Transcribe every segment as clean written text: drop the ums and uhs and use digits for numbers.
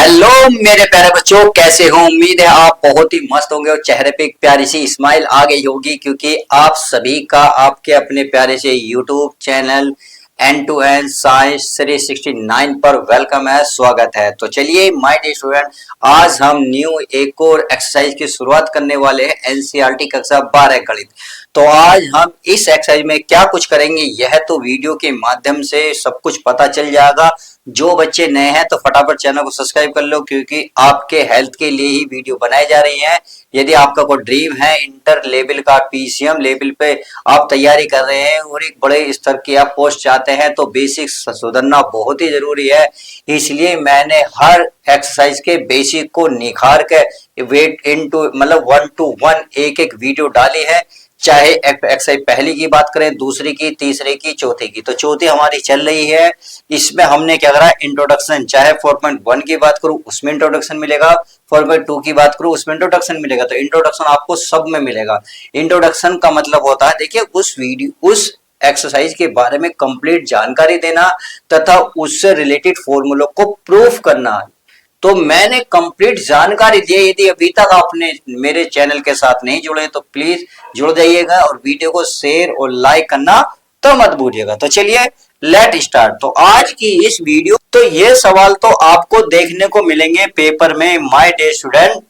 Hello मेरे प्यारे बच्चों, कैसे हो? उम्मीद है आप बहुत ही मस्त होंगे और चेहरे पे एक प्यारी सी स्माइल आ गई होगी, क्योंकि आप सभी का आपके अपने प्यारे से YouTube channel end to end science 369 पर वेलकम है, स्वागत है। तो चलिए माय डियर स्टूडेंट, आज हम न्यू एक और एक्सरसाइज की शुरुआत करने वाले हैं। एनसीईआरटी कक्षा 12 गणित। तो आज हम इस एक्सरसाइज में क्या कुछ करेंगे यह तो वीडियो के माध्यम से सब कुछ पता चल जाएगा। जो बच्चे नए हैं तो फटाफट चैनल को सब्सक्राइब कर लो, क्योंकि आपके हेल्थ के लिए ही वीडियो बनाई जा रही है। यदि आपका कोई ड्रीम है इंटर लेवल का, पीसीएम लेवल पे आप तैयारी कर रहे हैं और एक बड़े स्तर की आप पोस्ट चाहते हैं, तो बेसिक्स सुधरना बहुत ही जरूरी है। इसलिए मैंने हर एक्सरसाइज के बेसिक को निखार के वेट इनटू मतलब 1 to 1 एक एक वीडियो डाली है। चाहे एक्सरसाइज पहली की बात करें, दूसरी की, तीसरे की, चौथी की, तो चौथी हमारी चल रही है। इसमें हमने क्या करा, इंट्रोडक्शन। चाहे 4.1 की बात करूं उसमें इंट्रोडक्शन मिलेगा, 4.2 की बात करूं उसमें इंट्रोडक्शन मिलेगा। तो इंट्रोडक्शन आपको सब में मिलेगा। इंट्रोडक्शन का मतलब होता है, देखिए, उस एक्सरसाइज के बारे में कंप्लीट जानकारी देना तथा उससे रिलेटेड फॉर्मूलों को प्रूफ करना। तो मैंने कंप्लीट जानकारी दी है। यदि अभी तक आपने मेरे चैनल के साथ नहीं जुड़े तो प्लीज जुड़ जाइएगा और वीडियो को शेयर और लाइक करना तो मत भूलिएगा। तो चलिए लेट स्टार्ट। तो आज की इस वीडियो, तो ये सवाल तो आपको देखने को मिलेंगे पेपर में माय डियर स्टूडेंट।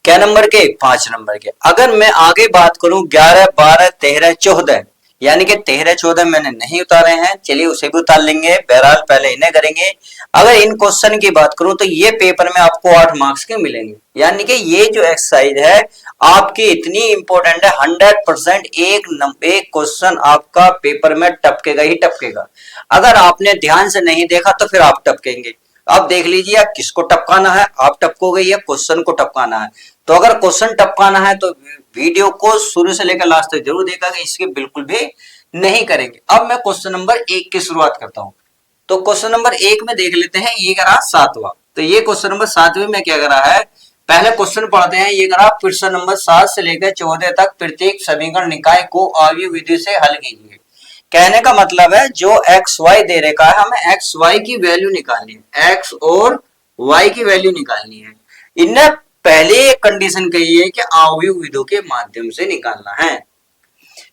क्या नंबर के? 5 नंबर के। अगर मैं आगे बात करूं 11, 12, 13, 14, यानी कि 13, 14 मैंने नहीं उतारे हैं, चलिए उसे भी उतार लेंगे। बहरहाल पहले इन्हें करेंगे। अगर इन क्वेश्चन की बात करूं तो ये पेपर में आपको 8 मार्क्स के मिलेंगे। यानी कि ये जो एक्सरसाइज है आपकी इतनी इंपॉर्टेंट है, 100% एक क्वेश्चन आपका पेपर में टपकेगा ही टपकेगा। अगर आपने ध्यान से नहीं देखा तो फिर आप टपकेंगे। अब देख लीजिए आप किसको टपकाना है, आप टपकोगे या क्वेश्चन को टपकाना है। तो अगर क्वेश्चन टपकाना है तो वीडियो को शुरू से लेकर लास्ट तक जरूर देखा, इसके बिल्कुल भी नहीं करेंगे। अब मैं क्वेश्चन नंबर 1 की शुरुआत करता हूं। तो क्वेश्चन नंबर 1 में देख लेते हैं, ये करा 7वां। तो ये क्वेश्चन नंबर 7वें में क्या करा है, पहले क्वेश्चन पढ़ते हैं। ये करा प्रश्न नंबर 7 से लेकर 14 तक प्रत्येक समीकरण निकाय को अवयव विधि से हल कीजिए। कहने का मतलब है जो एक्स वाई दे रखा है, हमें एक्स वाई की वैल्यू निकालनी है, एक्स और वाई की वैल्यू निकालनी है। इनने पहले एक कंडीशन कही है कि अवयव विधि के माध्यम से निकालना है।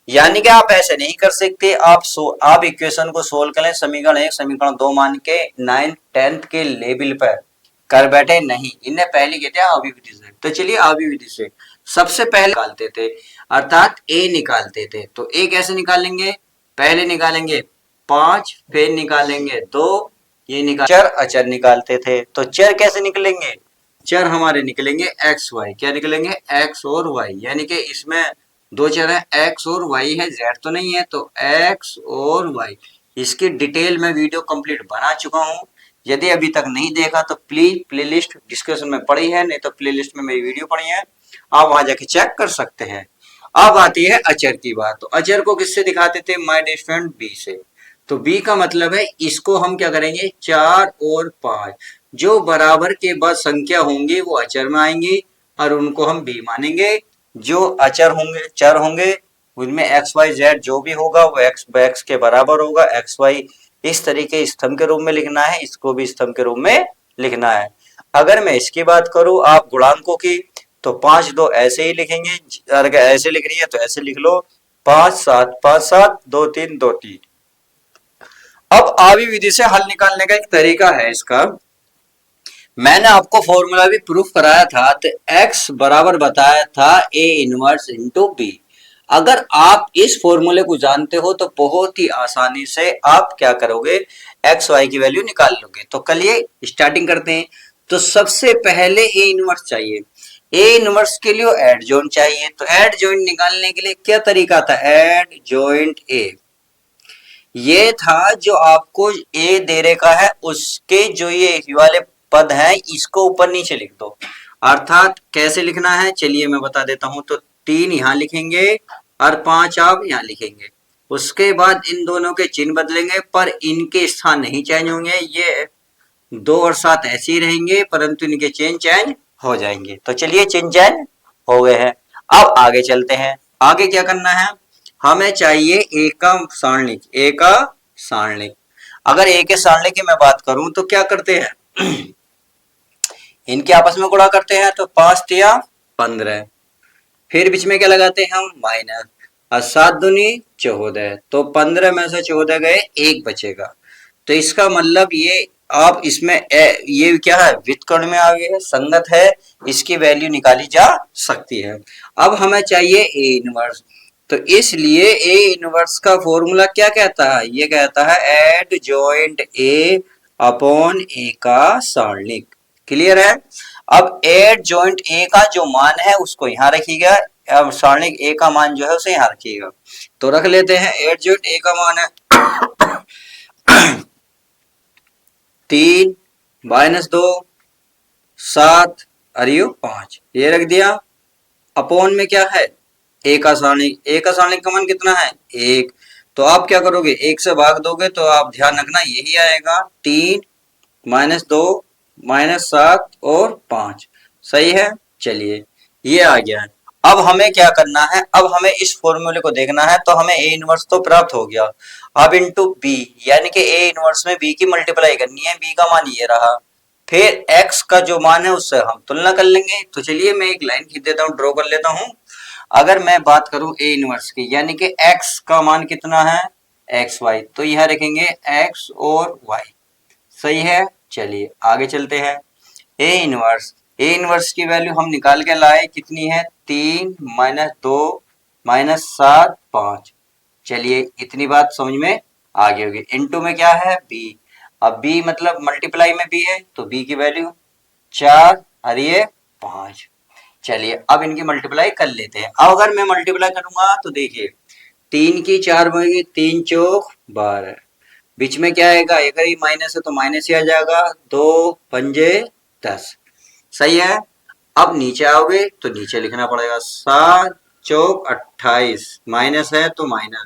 यानी कि आप ऐसे नहीं कर सकते, आप इक्वेशन को सोल्व करें, समीकरण 1 समीकरण 2 मान के 9th 10th के लेवल पर कर बैठे, नहीं। इन्हें पहले कहते हैं अवयव विधि से। तो चलिए अवयव विधि से सबसे पहले निकालते थे, अर्थात ए निकालते थे। तो ए कैसे निकालेंगे, पहले निकालेंगे 5, फिर निकालेंगे 2, ये निकाल चर अचर निकालते थे। तो चर कैसे निकलेंगे, चर हमारे निकलेंगे एक्स वाई। क्या निकलेंगे, एक्स और वाई। यानी कि इसमें 2 चर है, एक्स और वाई है, जेड तो नहीं है। तो एक्स और वाई, इसकी डिटेल में वीडियो कंप्लीट बना चुका हूं। यदि अभी तक नहीं देखा तो प्लीज प्लेलिस्ट डिस्क्रिप्शन में पड़ी है, नहीं तो प्लेलिस्ट में मेरी वीडियो पड़ी है, आप वहां जाके चेक कर सकते हैं। अब आती है अचर की बात। तो अचर को किससे दिखाते थे माय डियर स्टूडेंट, बी से। तो बी का मतलब है इसको हम क्या करेंगे, 4 और 5 जो बराबर के बाद संख्या होंगी वो अचर में आएंगी और उनको हम बी मानेंगे। जो अचर होंगे, चर होंगे, उनमें एक्स वाई जेड जो भी होगा वो एक्स के बराबर होगा, एक्स वाई इस तरीके स्तंभ के रूप में लिखना है, इसको भी स्तंभ के रूप में लिखना है। अगर मैं इसकी बात करूं आप गुणांकों की, तो 5 2 ऐसे ही लिखेंगे, अगर ऐसे लिख रही है तो ऐसे लिख लो, 5 7 5 7 2 3 2 3। अब अवयव विधि से हल निकालने का एक तरीका है इसका, मैंने आपको फॉर्मूला भी प्रूफ कराया था। तो x बराबर बताया था a इनवर्स इंटू बी। अगर आप इस फॉर्मूले को जानते हो तो बहुत ही आसानी से आप क्या करोगे, एक्स वाई की वैल्यू निकाल लोगे। तो कलिए स्टार्टिंग करते हैं। तो सबसे पहले ए इनवर्स चाहिए। ए इनवर्स के लिए एड जॉइंट चाहिए। तो एड जॉइंट निकालने के लिए क्या तरीका था, एड जॉइंट ए। ये था जो आपको ए दे रखा है उसके जो ये वाले पद है इसको ऊपर नीचे लिख दो। अर्थात कैसे लिखना है चलिए मैं बता देता हूं। तो 3 यहां लिखेंगे और 5 आप यहां लिखेंगे। उसके बाद इन दोनों के चिन्ह बदलेंगे पर इनके स्थान नहीं चेंज होंगे। ये 2 और 7 ऐसे ही रहेंगे परंतु इनके चिन्ह चेंज हो जाएंगे। तो चलिए चिन्ह चेंज हो गए हैं। अब आगे चलते हैं। आगे क्या करना है, हमें चाहिए ए का सारणिक। ए का सारणिक, अगर ए के सारणिक की मैं बात करूं तो क्या करते हैं इनके आपस में गुणा करते हैं तो 5 तिया 15, फिर बीच में क्या लगाते हैं हम माइनस, और 7 दूनी 14, तो 15 में से 14 गए, एक बचेगा। तो इसका मतलब ये आप इसमें ये क्या है, व्युत्क्रम में आ गया है, संगत है, इसकी वैल्यू निकाली जा सकती है। अब हमें चाहिए ए इनवर्स, तो इसलिए ए इनवर्स का फॉर्मूला क्या कहता है, ये कहता है add joint A upon A का सारणिक। क्लियर है। अब एड जॉइंट ए का जो मान है उसको यहां रखिएगा, अब सारणिक ए का मान जो है उसे यहां रखिएगा। तो रख लेते हैं, एड जॉइंट ए का मान है 3 माइनस 2 7 अरियो 5, ये रख दिया। अपॉन में क्या है, ए का सारणिक, ए का सारणिक का मान कितना है 1, तो आप क्या करोगे, 1 से भाग दोगे तो आप ध्यान रखना यही आएगा, 3 माइनस 2 माइनस 7 और 5, सही है। चलिए ये आ गया है। अब हमें क्या करना है, अब हमें इस फॉर्मूले को देखना है, तो हमें ए इनवर्स तो प्राप्त हो गया। अब इंटू बी, यानी कि ए इनवर्स में बी की मल्टीप्लाई करनी है, बी का मान ये रहा, फिर x का जो मान है उससे हम तुलना कर लेंगे। तो चलिए मैं एक लाइन खींच देता हूँ, ड्रॉ कर लेता हूँ। अगर मैं बात करूं ए इनवर्स की, यानी कि x का मान कितना है एक्स वाई, तो यह रखेंगे x और y, सही है। चलिए आगे चलते हैं। ए इनवर्स की वैल्यू हम निकाल के लाए, कितनी है 3 माइनस 2 माइनस 7 5, चलिए इतनी बात समझ में आ गई होगी। इनटू में क्या है b, अब b मतलब मल्टीप्लाई में b है, तो b की वैल्यू 4 और ये 5। चलिए अब इनकी मल्टीप्लाई कर लेते हैं। अब अगर मैं मल्टीप्लाई करूंगा तो देखिए 3 की 4 बनेगी, 3 चौक 12, बीच में क्या आएगा, एक ही माइनस है तो माइनस ही आ जाएगा, 2 पंजे 10, सही है। अब नीचे आओगे तो नीचे लिखना पड़ेगा, 7 चौक 28, माइनस है तो माइनस,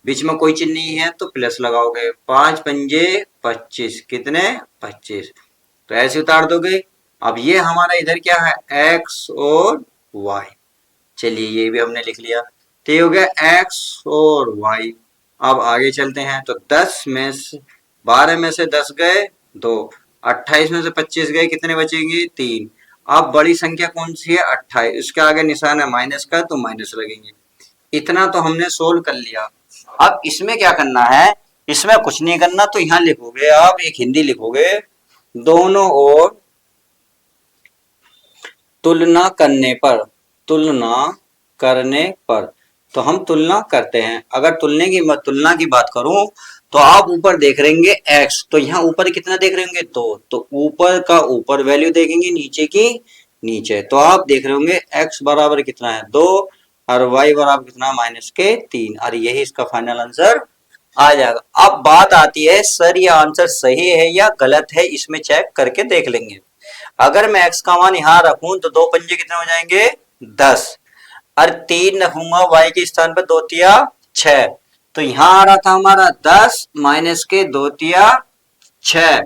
बीच में कोई चिन्ह नहीं है तो प्लस लगाओगे, 5 पंजे 25, कितने 25, तो ऐसे उतार दोगे। अब ये हमारा इधर क्या है x और y, चलिए ये भी हमने लिख लिया, तो ये हो गया x और y। अब आगे चलते हैं, तो 10 में से 12 में से 10 गए 2, 28 में से 25 गए, कितने बचेंगे 3। अब बड़ी संख्या कौन सी है 28, इसके आगे निशान है माइनस का तो माइनस लगेंगे। इतना तो हमने सोल्व कर लिया। अब इसमें क्या करना है, इसमें कुछ नहीं करना, तो यहां लिखोगे आप एक हिंदी लिखोगे, दोनों ओर तुलना करने पर, तुलना करने पर, तो हम तुलना करते हैं। अगर तुलना की बात करूं तो आप ऊपर देख रहेंगे x, तो यहाँ ऊपर कितना देख रहे होंगे 2, तो ऊपर का ऊपर वैल्यू देखेंगे, नीचे की नीचे, तो आप देख रहे होंगे x बराबर कितना है 2 और y बराबर कितना माइनस के 3, और यही इसका फाइनल आंसर आ जाएगा। अब बात आती है सर ये आंसर सही है या गलत है, इसमें चेक करके देख लेंगे। अगर मैं x का मान यहाँ रखूं तो 2 पंजे कितने हो जाएंगे 10, और 3 रखूंगा y के स्थान पर 2 तिया 6, तो यहाँ आ रहा था हमारा 10 माइनस के 2 तिया 6,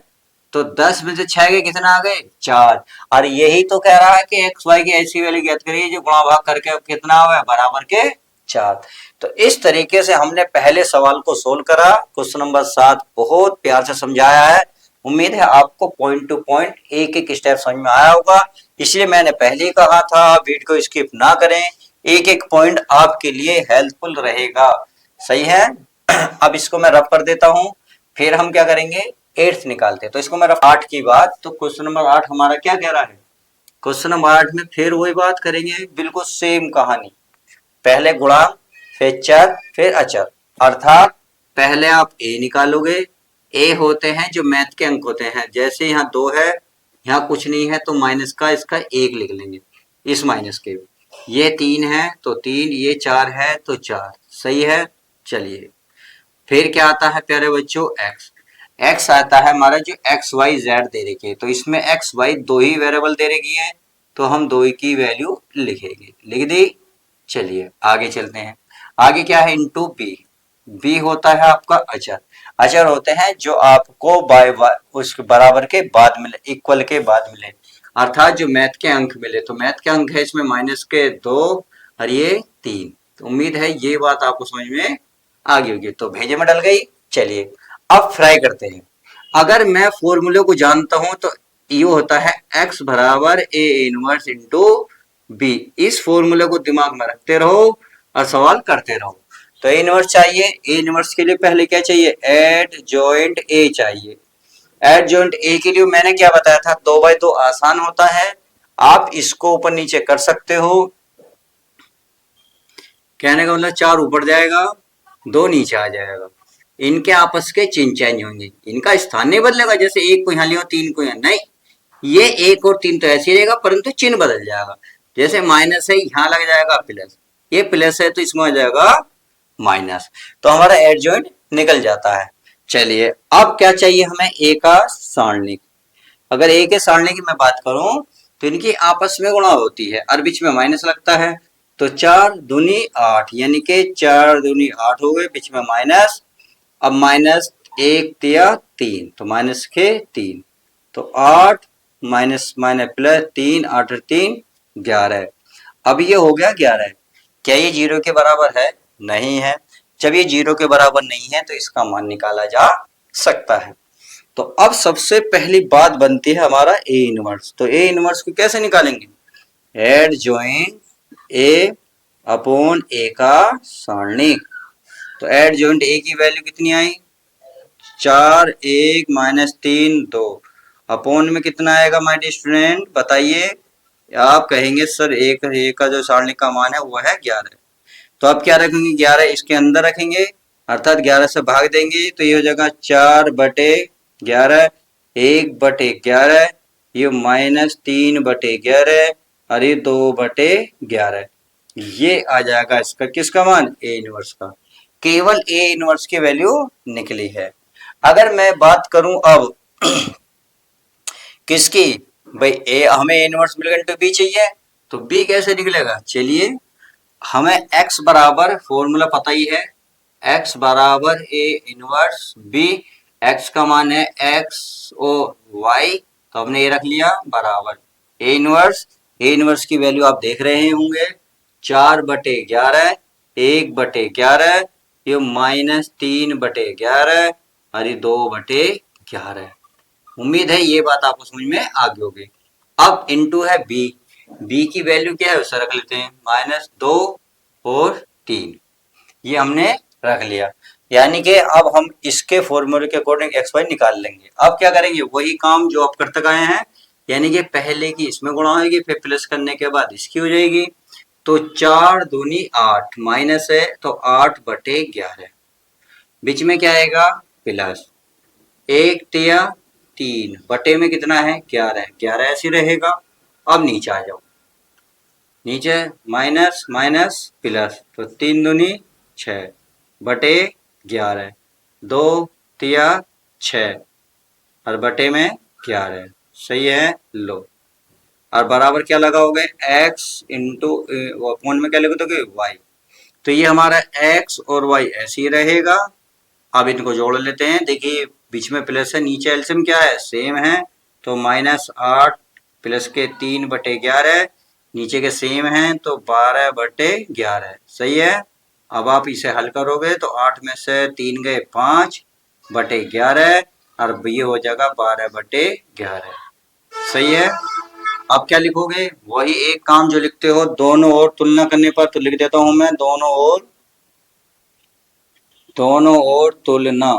तो 10 में से 6 के कितना आ गए 4, और यही तो कह रहा है कि एक्स वाई की ऐसी वैल्यू ज्ञात करिए जो गुणा भाग करके कितना हुआ बराबर के 4। तो इस तरीके से हमने पहले सवाल को सोल्व करा। क्वेश्चन नंबर 7 बहुत प्यार से समझाया है, उम्मीद है आपको पॉइंट टू पॉइंट एक एक स्टेप समझ में आया होगा, इसलिए मैंने पहले ही कहा था वीडियो को स्किप ना करें, एक एक पॉइंट आपके लिए हेल्पफुल रहेगा, सही है। अब इसको मैं रब कर देता हूं, फिर हम क्या करेंगे 8th निकालते हैं। तो इसको मैं 8 की बात, तो क्वेश्चन नंबर 8 हमारा क्या कह रहा है, क्वेश्चन नंबर 8 में फिर वही बात करेंगे, बिल्कुल सेम कहानी, पहले गुणांक फिर चर फिर अचर, अर्थात पहले आप ए निकालोगे, ए होते हैं जो मैथ के अंक होते हैं, जैसे यहाँ 2 है, यहाँ कुछ नहीं है तो माइनस का इसका 1 लिख लेंगे, इस माइनस के, ये 3 है तो 3, ये 4 है तो 4, सही है। चलिए फिर क्या आता है प्यारे बच्चों एक्स आता है हमारा जो एक्स वाई जेड दे रखी है, तो इसमें एक्स वाई 2 ही वेरिएबल दे रखी है, तो हम 2 की वैल्यू लिखेंगे, लिख दी। चलिए आगे चलते हैं, आगे क्या है इनटू बी, बी होता है आपका अचर, अचर होते हैं जो आपको बाय उसके बराबर के बाद मिले, इक्वल के बाद मिले, अर्थात जो मैथ के अंक मिले, तो मैथ के अंक है इसमें माइनस के 2 और ये 3, तो उम्मीद है ये बात आपको समझ में आ गई होगी, तो भेजे में डल गई। चलिए अब फ्राई करते हैं। अगर मैं फॉर्मूले को जानता हूं तो ये होता है x बराबर ए इनवर्स इंटू बी। इस फॉर्मूले को दिमाग में रखते रहो और सवाल करते रहो। तो ए इनवर्स चाहिए, ए इनवर्स के लिए पहले क्या चाहिए, एड जॉइंट ए चाहिए। एड जॉइंट ए के लिए मैंने क्या बताया था, 2/2 आसान होता है, आप इसको ऊपर नीचे कर सकते हो। कहने का मतलब 4 ऊपर जाएगा, 2 नीचे आ जाएगा। इनके आपस के चिन्ह चेंज होंगे, इनका स्थान नहीं बदलेगा, जैसे 1 को यहाँ लिया 3 को यहाँ नहीं, ये 1 और 3 तो ऐसे ही रहेगा परंतु चिन्ह बदल जाएगा। जैसे माइनस है यहाँ लग जाएगा प्लस, ये प्लस है तो इसमें हो जाएगा माइनस, तो हमारा एडजॉइंट निकल जाता है। चलिए अब क्या चाहिए हमें, ए का सारणिक। अगर ए के सारणिक की मैं बात करूं तो इनकी आपस में गुणा होती है और बीच में माइनस लगता है, तो 4 दूनी 8 यानी कि 4 दूनी 8 हो गए, बीच में माइनस। अब माइनस 1 तिया 3 तो माइनस के 3, तो 8 माइनस माइनस प्लस 3, 8 और 3 11। अब ये हो गया 11। क्या ये 0 के बराबर है, नहीं है। जब ये 0 के बराबर नहीं है तो इसका मान निकाला जा सकता है। तो अब सबसे पहली बात बनती है हमारा ए इनवर्स। तो ए इनवर्स को कैसे निकालेंगे, add joint A upon A का सारणिक। तो एड जॉइंट ए की वैल्यू कितनी आई, 4 1 माइनस 3 2, अपॉन में कितना आएगा माय डियर स्टूडेंट बताइए। आप कहेंगे सर ए का जो सारणिक का मान है वो है 11। तो आप क्या रखेंगे, 11 इसके अंदर रखेंगे अर्थात 11 से भाग देंगे तो ये हो जाएगा 4/11, 1/11, ये माइनस 3/11 और ये 2/11। ये आ जाएगा इसका किसका मान, ए इनवर्स का। केवल ए इनवर्स की वैल्यू निकली है। अगर मैं बात करूं अब किसकी, भाई ए हमें ए इनवर्स मिल गया तो बी चाहिए, तो बी कैसे निकलेगा। चलिए हमें x बराबर फॉर्मूला पता ही है, x बराबर ए इनवर्स बी। x का मान है x और y, तो हमने ये रख लिया बराबर ए इनवर्स की वैल्यू आप देख रहे होंगे 4/11, 1/11, ये माइनस 3/11 और ये 2/11। उम्मीद है ये बात आपको समझ में आ गई होगी। अब इनटू है बी की वैल्यू क्या है उसे रख लेते हैं, -2 और 3, ये हमने रख लिया। यानी कि अब हम इसके फॉर्मूले के अकॉर्डिंग एक्स वाई निकाल लेंगे। अब क्या करेंगे, वही काम जो आप करते आए हैं, यानी कि पहले की इसमें गुणा होगी फिर प्लस करने के बाद इसकी हो जाएगी। तो 4 दूनी 8 माइनस है तो 8/11, बीच में क्या आएगा प्लस, 1 तिया 3 बटे में कितना है 11, 11 ऐसे रहेगा। अब नीचे आ जाओ, नीचे माइनस माइनस प्लस, तो 3 दूनी 6/11, 2 तिया 6 और बटे में 11, सही है। लो और बराबर क्या लगाओगे, x इंटू अपॉन में क्या लिखोगे y, तो ये हमारा x और y ऐसे ही रहेगा। अब इनको जोड़ लेते हैं, देखिए बीच में प्लस है, नीचे एलसीएम क्या है सेम है, तो -8 प्लस के 3/11, नीचे के सेम है तो 12/11, सही है। अब आप इसे हल करोगे तो 8 में से 3 गए 5/11 और ये हो जाएगा 12/11, सही है। अब क्या लिखोगे, वही एक काम जो लिखते हो दोनों ओर तुलना करने पर, तो लिख देता हूं मैं दोनों ओर तुलना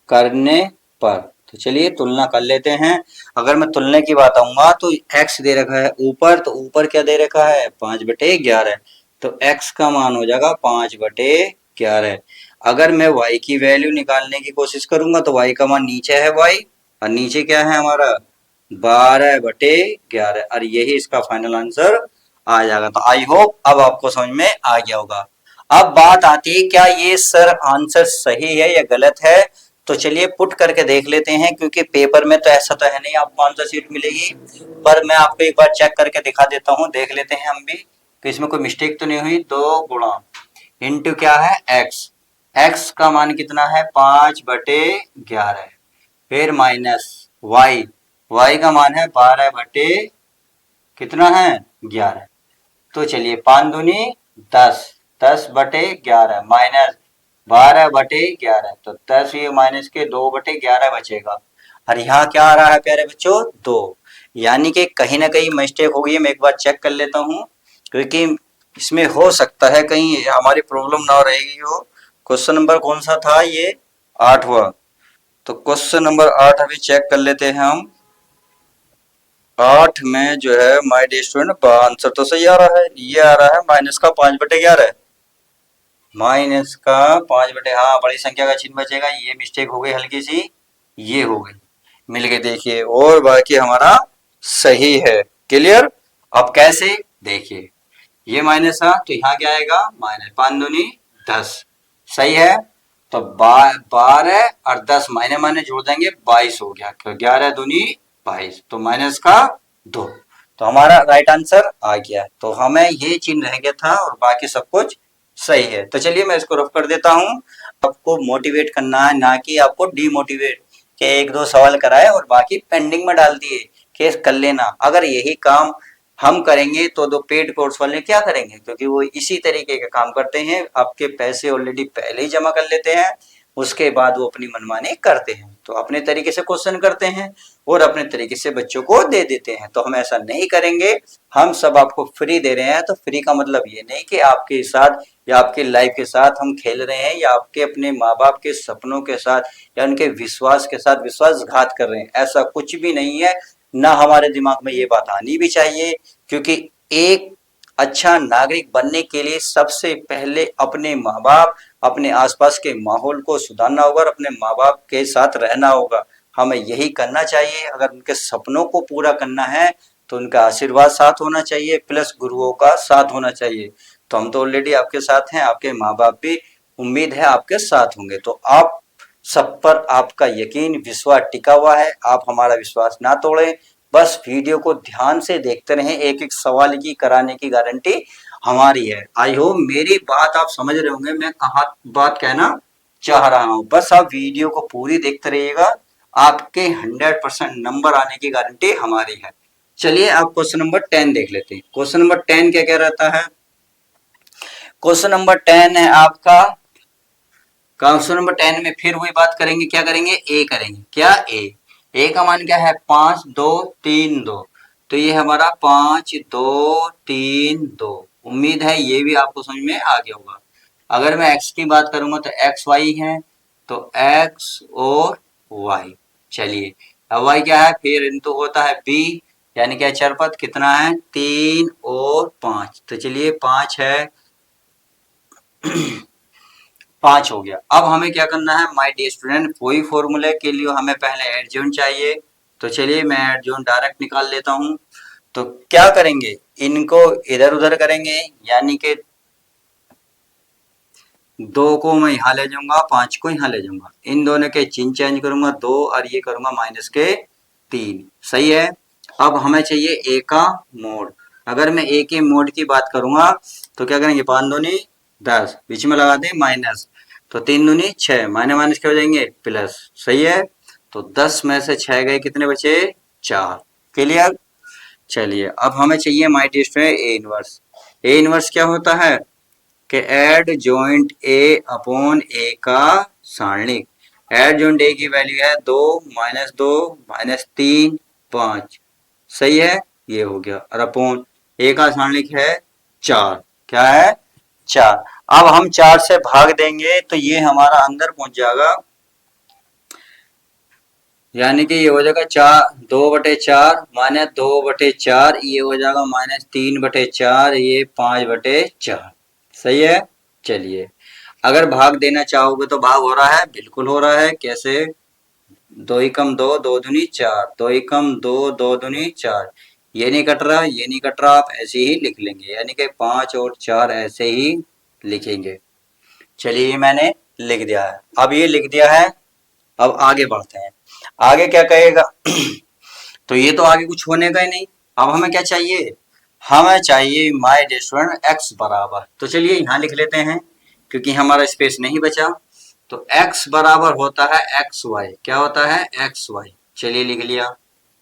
करने पर। तो चलिए तुलना कर लेते हैं। अगर मैं तुलना की बात आऊंगा तो x दे रखा है ऊपर, तो ऊपर क्या दे रखा है 5/11, तो x का मान हो जाएगा 5/11। अगर मैं y की वैल्यू निकालने की कोशिश करूंगा तो y का मान नीचे है y, और नीचे क्या है हमारा 12/11, और यही इसका फाइनल आंसर आ जाएगा। तो आई होप अब आपको समझ में आ गया होगा। अब बात आती है क्या ये सर आंसर सही है या गलत है, तो चलिए पुट करके देख लेते हैं, क्योंकि पेपर में तो ऐसा तो है नहीं आपको आंसर शीट मिलेगी, पर मैं आपको एक बार चेक करके दिखा देता हूँ, देख लेते हैं हम भी कि इसमें कोई मिस्टेक तो नहीं हुई। 2 गुणा इंटू क्या है x का मान कितना है 5/11, फिर माइनस y का मान है 12 कितना है 11, तो चलिए 5 दूनी 10, 10/11 माइनस 12/11, तो 10 ये माइनस के 2/11 बचेगा। और यहाँ क्या आ रहा है प्यारे बच्चों 2, यानी कि कहीं ना कहीं मिस्टेक हो गई है। मैं एक बार चेक कर लेता हूँ, क्योंकि इसमें हो सकता है कहीं हमारी प्रॉब्लम ना रहेगी हो। क्वेश्चन नंबर कौन सा था ये? 8वां। तो क्वेश्चन नंबर 8 अभी चेक कर लेते हैं हम। 8 में जो है माय डियर स्टूडेंट आंसर तो सही आ रहा है, ये आ रहा है -5/11। माइनस का 5/, हाँ बड़ी संख्या का चिन्ह बचेगा, ये मिस्टेक हो गई हल्की सी, ये हो गई, मिल के देखिए, और बाकी हमारा सही है। क्लियर? अब कैसे देखिए, ये माइनस था तो यहाँ क्या आएगा -5×2=10, सही है। तो 12 और 10 माइने माइने जोड़ देंगे 22 हो गया, 11×2=22, तो -2। तो हमारा राइट आंसर आ गया। तो हमें ये चिन्ह रह गया था और बाकी सब कुछ सही है। तो चलिए मैं इसको रफ कर देता हूँ। आपको मोटिवेट करना है, ना कि आपको डीमोटिवेट के 1-2 सवाल कराए और बाकी पेंडिंग में डाल दिए कि कर लेना। अगर यही काम हम करेंगे तो पेड कोर्स वाले क्या करेंगे, क्योंकि वो इसी तरीके का काम करते हैं, आपके पैसे ऑलरेडी पहले ही जमा कर लेते हैं, उसके बाद वो अपनी मनमानी करते हैं। तो अपने तरीके से क्वेश्चन करते हैं और अपने तरीके से बच्चों को दे देते हैं। तो हम ऐसा नहीं करेंगे, हम सब आपको फ्री दे रहे हैं। तो फ्री का मतलब ये नहीं कि आपके साथ या आपके लाइफ के साथ हम खेल रहे हैं, या आपके अपने माँ बाप के सपनों के साथ या उनके विश्वास के साथ विश्वासघात कर रहे हैं, ऐसा कुछ भी नहीं है। ना हमारे दिमाग में ये बात आनी भी चाहिए, क्योंकि एक अच्छा नागरिक बनने के लिए सबसे पहले अपने माँ बाप, अपने आसपास के माहौल को सुधारना होगा और अपने माँ बाप के साथ रहना होगा। हमें यही करना चाहिए। अगर उनके सपनों को पूरा करना है तो उनका आशीर्वाद साथ होना चाहिए, प्लस गुरुओं का साथ होना चाहिए। तो हम तो ऑलरेडी आपके साथ हैं, आपके माँ बाप भी उम्मीद है आपके साथ होंगे। तो आप सब पर आपका यकीन विश्वास टिका हुआ है, आप हमारा विश्वास ना तोड़ें। बस वीडियो को ध्यान से देखते रहें, एक एक सवाल की कराने की गारंटी हमारी है। आई होप मेरी बात आप समझ रहे होंगे, मैं कहाँ बात कहना चाह रहा हूँ। बस आप वीडियो को पूरी देखते रहिएगा, आपके 100% नंबर आने की गारंटी हमारी है। चलिए आप क्वेश्चन नंबर 10 देख लेते हैं। क्वेश्चन नंबर 10 क्या क्या रहता है? क्वेश्चन नंबर 10 है आपका, क्वेश्चन नंबर 10 में फिर वही बात करेंगे, क्या करेंगे? ए करेंगे। क्या? ए का मान क्या है? 5 2 3 2। तो ये हमारा 5 2 3 2। उम्मीद है ये भी आपको समझ में आ गया होगा। अगर मैं x की बात करूंगा तो x y है, तो x और y। चलिए अब y क्या है? फिर इनटू होता है b, यानी क्या चरपद कितना है? 3 और 5। तो चलिए 5 है 5 हो गया। अब हमें क्या करना है माय डियर स्टूडेंट? कोई फॉर्मूले के लिए हमें पहले एडजॉइंट चाहिए। तो चलिए मैं एडजॉइंट डायरेक्ट निकाल लेता हूँ। तो क्या करेंगे? इनको इधर उधर करेंगे, यानी कि 2 को मैं यहाँ ले जाऊंगा, 5 को यहाँ ले जाऊंगा, इन दोनों के चिन्ह चेंज करूंगा 2 और ये करूंगा -3। सही है। अब हमें चाहिए ए का मोड। अगर मैं ए के मोड की बात करूंगा तो क्या करेंगे? 5 दूनी 10, बीच में लगा दें माइनस, तो 3 दूनी 6, माइनस माइनस क्या हो जाएंगे? प्लस। सही है। तो 10 में से 6 गए, कितने बचे? 4। क्लियर? चलिए अब हमें चाहिए my dear student A inverse. A inverse क्या होता है कि adjoint A upon A का सारणिक। एड जॉइंट ए की वैल्यू है 2 -2 -3 5। सही है, ये हो गया। और अपॉन ए का सारणिक है 4। क्या है? 4। अब हम 4 से भाग देंगे तो ये हमारा अंदर पहुंच जाएगा, यानी कि ये हो जाएगा 2/4 माइनस 2/4, ये हो जाएगा -3/4, ये 5/4। सही है। चलिए अगर भाग देना चाहोगे तो भाग हो रहा है, बिल्कुल हो रहा है। कैसे? 2 एकम 2, 2 दूनी 4, 2 एकम 2, 2 दूनी 4। ये नहीं कट रहा, ये नहीं कट रहा, आप ऐसे ही लिख लेंगे, यानी कि 5 और 4 ऐसे ही लिखेंगे। चलिए ये मैंने लिख दिया है। अब ये लिख दिया है, अब आगे बढ़ते हैं। आगे क्या कहेगा? तो ये तो आगे कुछ होने का ही नहीं। अब हमें क्या चाहिए? हमें चाहिए माय डियर स्टूडेंट x बराबर। तो चलिए यहाँ लिख लेते हैं, क्योंकि हमारा स्पेस नहीं बचा। तो x बराबर होता है एक्स वाई। क्या होता है? X Y. चलिए लिख लिया।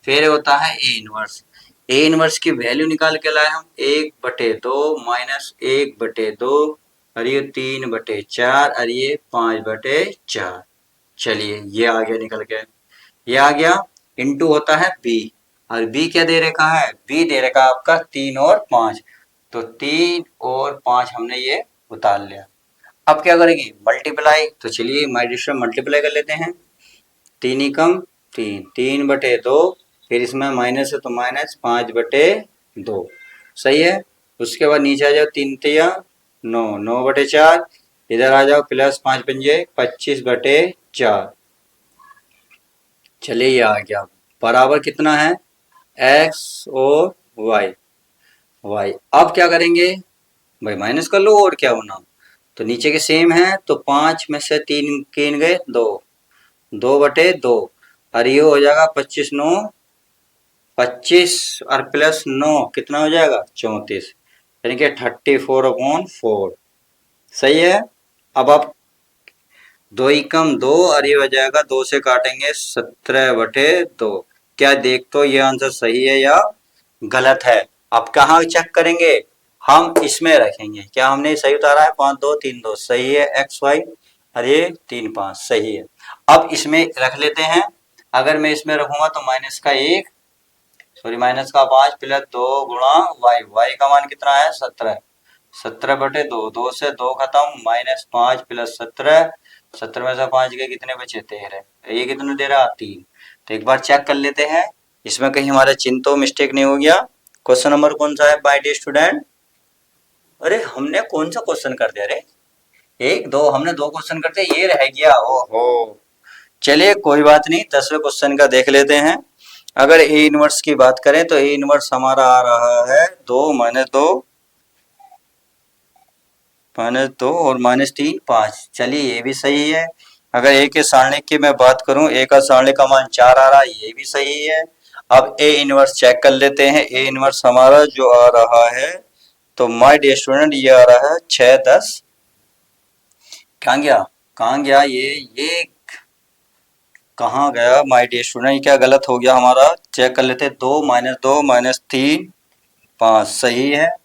फिर होता है ए इनवर्स। ए इनवर्स की वैल्यू निकाल के लाए हम, 1/2 माइनस 1/2, और ये 3/4, और ये 5/4। चलिए ये आ गया निकल के। ये आ गया, इनटू होता है बी, और बी क्या दे रखा है, बी दे रखा आपका 3 और 5, तो 3 और 5 हमने ये उतार लिया। अब क्या करेंगे, मल्टीप्लाई, तो चलिए माय डियर मल्टीप्लाई कर लेते हैं। 3 एकम 3, 3/2, फिर इसमें माइनस है तो माइनस 5/2, सही है। उसके बाद नीचे आ जाओ, 3 तिया 9, 9/4, इधर आ जाओ प्लस 5 पंजे 25/4, चलिए ये आ गया, बराबर कितना है, x और y। अब क्या करेंगे भाई, माइनस कर लो और क्या होना, तो नीचे के सेम है, तो 5 में से 3 गिन गए 2, 2/2, और ये हो जाएगा 25 9, 25 और प्लस 9 कितना हो जाएगा 34, यानी कि 34/4, सही है। अब आप 2 एकम 2, और ये हो जाएगा 2 से काटेंगे 17/2, क्या देख तो ये आंसर सही है या गलत है। अब कहाँ चेक करेंगे, हम इसमें रखेंगे, क्या हमने सही उतारा है, 5 2 3 2 सही है, एक्स वाई, अरे 3 5 सही है। अब इसमें रख लेते हैं, अगर मैं इसमें रखूंगा तो माइनस का 1, सॉरी माइनस का 5 प्लस 2 गुणा वाई का मान कितना है 17, 17/2, 2 से 2 खत्म, माइनस 5 प्लस 17, 17 में से 5 के कितने बचे 13, ये कितने दे रहा 3, तो एक बार चेक कर लेते हैं इसमें कहीं हमारा चिन्ह तो मिस्टेक नहीं हो गया। क्वेश्चन नंबर कौन सा है बाय डियर स्टूडेंट, अरे हमने कौन सा क्वेश्चन कर दिया रे, एक दो हमने 2 क्वेश्चन करते, ये रह गया, ओहो। चलिए कोई बात नहीं, 10वें क्वेश्चन का देख लेते हैं। अगर ए इनवर्स की बात करें तो ए इनवर्स हमारा आ रहा है 2 -2 और -3 5, चलिए ये भी सही है। अगर ए के सारणिक की मैं बात करूं, ए का सारणिक का मान 4 आ रहा है, ये भी सही है। अब ए इनवर्स चेक कर लेते हैं, ए इनवर्स हमारा जो आ रहा है, तो माय डियर स्टूडेंट ये आ रहा है 6 10, कहाँ गया ये कहाँ गया माय डियर स्टूडेंट, ये क्या गलत हो गया हमारा, चेक कर लेते हैं, 2 -3 5 सही है।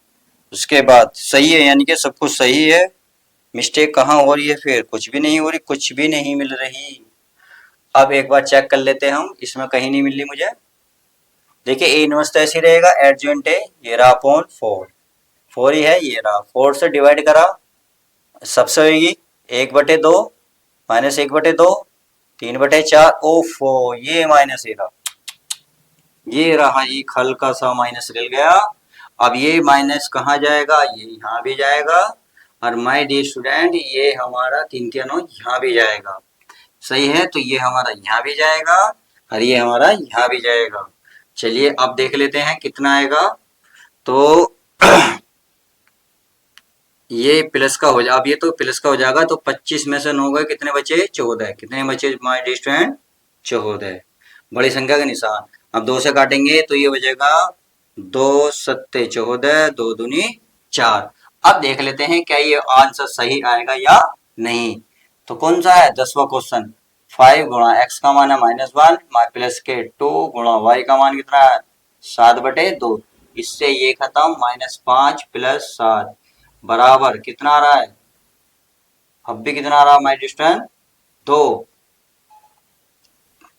उसके बाद सही है, यानी कि सब कुछ सही है, मिस्टेक कहाँ हो रही है, फिर कुछ भी नहीं हो रही, कुछ भी नहीं मिल रही। अब एक बार चेक कर लेते हैं हम, इसमें कहीं नहीं मिल रही मुझे, देखिए ए इनवर्स तो ऐसे ही रहेगा, एडजॉइंट है, ये रहा अपॉन 4, 4 ही है, ये रहा 4 से डिवाइड करा, सबसे होगी 1/2 माइनस 1/2, 3/4, ओफो ये माइनस ये रहा, एक हल्का सा माइनस रह गया। अब ये माइनस कहाँ जाएगा, ये यहाँ भी जाएगा, और माय डियर स्टूडेंट ये हमारा 3 9 यहाँ भी जाएगा, सही है, तो ये हमारा यहाँ भी जाएगा और ये हमारा यहाँ भी जाएगा। चलिए अब देख लेते हैं कितना आएगा, तो ये प्लस का हो जाए, अब ये तो प्लस का हो जाएगा, तो 25 में से 9 गए, कितने बचे 14, कितने बचे माय डियर स्टूडेंट 14, बड़ी संख्या का निशान। अब 2 से काटेंगे तो ये बचेगा 2 सत्ते 14, 2 दूनी 4। अब देख लेते हैं क्या ये आंसर सही आएगा या नहीं, तो कौन सा है 10वां क्वेश्चन, 5 गुणा एक्स का मान है -1 प्लस के 2 गुणा वाई का मान कितना है 7/2, इससे ये खत्म, -5 प्लस 7 बराबर कितना आ रहा है, अब भी कितना आ रहा है माय डिस्टेंस 2,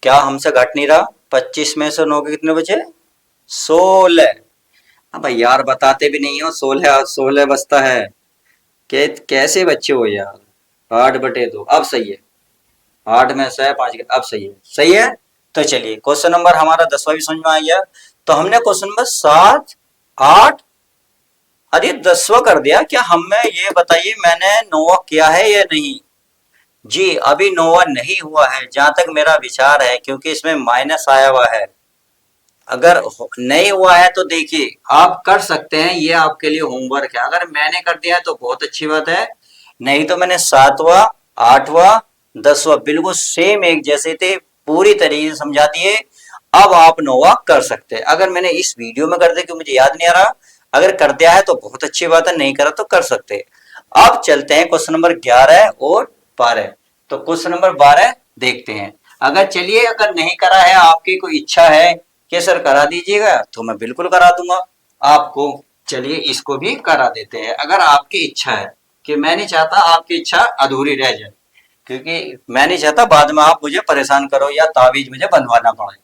क्या हमसे घट नहीं रहा, 25 में से 9 के कितने बचे 16, अब यार बताते भी नहीं हो, 16 बचता है, कैसे बच्चे हो यार, 8/2, अब सही है, 8 में से 5 अब सही है, सही है। तो चलिए क्वेश्चन नंबर हमारा 10वां भी समझ में आ गया, तो हमने क्वेश्चन नंबर 7 8 अरे 10वां कर दिया, क्या हमें ये बताइए मैंने 9वां किया है या नहीं, जी अभी 9वां नहीं हुआ है जहां तक मेरा विचार है, क्योंकि इसमें माइनस आया हुआ है, अगर नहीं हुआ है तो देखिए आप कर सकते हैं, ये आपके लिए होमवर्क है, अगर मैंने कर दिया है तो बहुत अच्छी बात है, नहीं तो मैंने 7वां 8वां 10वां बिल्कुल सेम एक जैसे थे, पूरी तरीके से समझा दिए, अब आप 9वां कर सकते हैं, अगर मैंने इस वीडियो में कर दिया क्योंकि मुझे याद नहीं आ रहा, अगर कर दिया है तो बहुत अच्छी बात है, नहीं करा तो कर सकते हैं। अब चलते हैं क्वेश्चन नंबर 11 और 12, तो क्वेश्चन नंबर 12 देखते हैं, अगर चलिए अगर नहीं करा है, आपकी कोई इच्छा है कि सर करा दीजिएगा, तो मैं बिल्कुल करा दूंगा आपको, चलिए इसको भी करा देते हैं, अगर आपकी इच्छा है, कि मैं नहीं चाहता आपकी इच्छा अधूरी रह जाए, क्योंकि मैं नहीं चाहता बाद में आप मुझे परेशान करो या ताबीज मुझे बनवाना पड़े।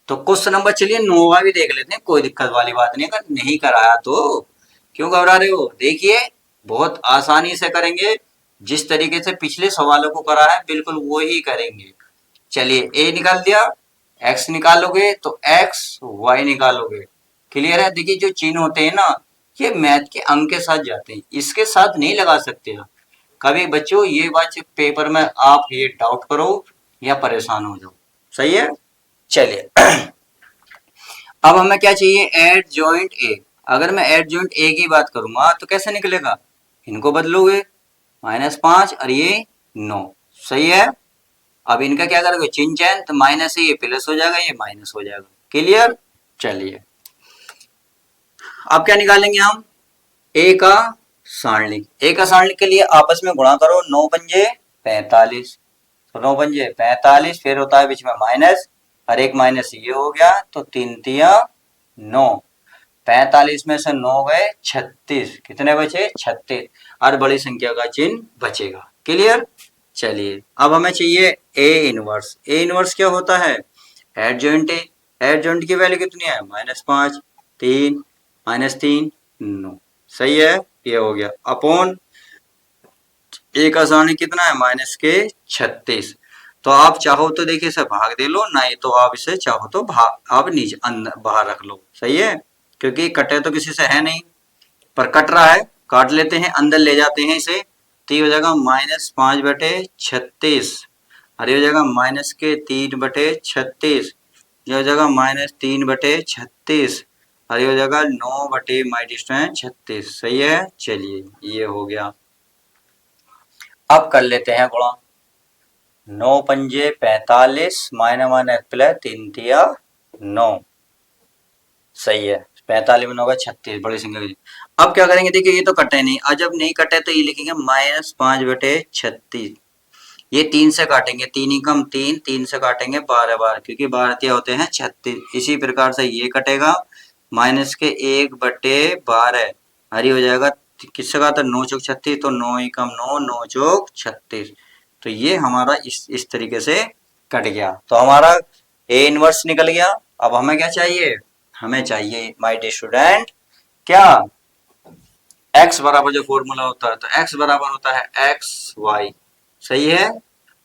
तो क्वेश्चन नंबर चलिए 9वां भी देख लेते हैं, कोई दिक्कत वाली बात नहीं, अगर नहीं कराया तो क्यों घबरा रहे हो। देखिए बहुत आसानी से करेंगे, जिस तरीके से पिछले सवालों को करा है बिल्कुल वो ही करेंगे। चलिए ए निकाल दिया, एक्स निकालोगे तो एक्स वाई निकालोगे, क्लियर है। देखिए जो चिन्ह होते हैं ना ये मैथ के अंक के साथ जाते हैं, इसके साथ नहीं लगा सकते आप कभी बच्चों, ये बात पेपर में आप ये डाउट करो या परेशान हो जाओ, सही है। चलिए अब हमें क्या चाहिए, एड जॉइंट ए। अगर मैं एड जॉइंट ए की बात करूंगा तो कैसे निकलेगा, इनको बदलोगे -5 और ये 9, सही है। अब इनका क्या करोगे चिन्ह चैन, तो माइनस है ये प्लस हो जाएगा, ये माइनस हो जाएगा, क्लियर। चलिए अब क्या निकालेंगे हम, ए का सारणिक। ए का सारणिक के लिए आपस में गुणा करो, 9 पंजे 45, तो 9 पंजे 45, फिर होता है बीच में माइनस, और एक माइनस ये हो गया, तो 3 तिया 9, 45 में से 9 गए 36, कितने बचे 36, और बड़ी संख्या का चिन्ह बचेगा, क्लियर। चलिए अब हमें चाहिए ए इनवर्स। ए इनवर्स क्या होता है, एडजॉइंट ए। एडजॉइंट की वैल्यू कितनी है, -5, 3, -3, 9, सही है, ये हो गया। अपॉन ए का सारणिक कितना है, -36। तो आप चाहो तो देखिए इसे भाग दे लो, नहीं तो आप इसे चाहो तो आप नीचे अंदर बाहर रख लो, सही है, क्योंकि कटे तो किसी से है नहीं, पर कट रहा है, काट लेते हैं, अंदर ले जाते हैं इसे, तो ये हो जाएगा -5/36, और ये हो जाएगा -3/36, ये हो जाएगा -3/36, और ये हो जाएगा 9/36, सही है। चलिए ये हो गया। अब कर लेते हैं गुणा, 9 पंजे 45, माइनस प्लस 3 तिया 9, सही है, 45 में 9 का 36, बड़ी संख्या की। अब क्या करेंगे, देखिए ये तो कटे नहीं, और जब नहीं कटे तो ये लिखेंगे -5/36, ये 3 से काटेंगे, 3 ही कम 3, 3 से काटेंगे 12 बार, क्योंकि 12 होते हैं 36। इसी प्रकार से ये कटेगा, -1/12, हरी हो जाएगा, किससे का था 9 चौक 36, तो 9 ही कम 9, 9 चौक 36, तो ये हमारा इस तरीके से कट गया, तो हमारा ए इनवर्स निकल गया। अब हमें क्या चाहिए, हमें चाहिए माय डियर स्टूडेंट क्या, x बराबर जो फॉर्मूला होता है, तो x बराबर होता है एक्स वाई, सही है।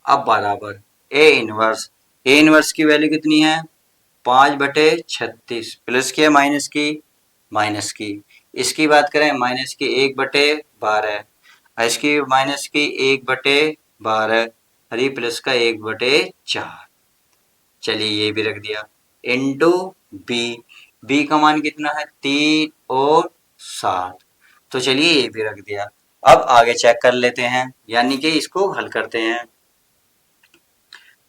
अब बराबर ए इनवर्स, ए इनवर्स की वैल्यू कितनी है, 5/36, प्लस की है माइनस की, इसकी बात करें माइनस की 1/12, इसकी माइनस की 1/12, अरे प्लस का 1/4, चलिए ये भी रख दिया, इनटू बी, बी का मान कितना है 3 और 7, तो चलिए ये भी रख दिया। अब आगे चेक कर लेते हैं, यानी कि इसको हल करते हैं,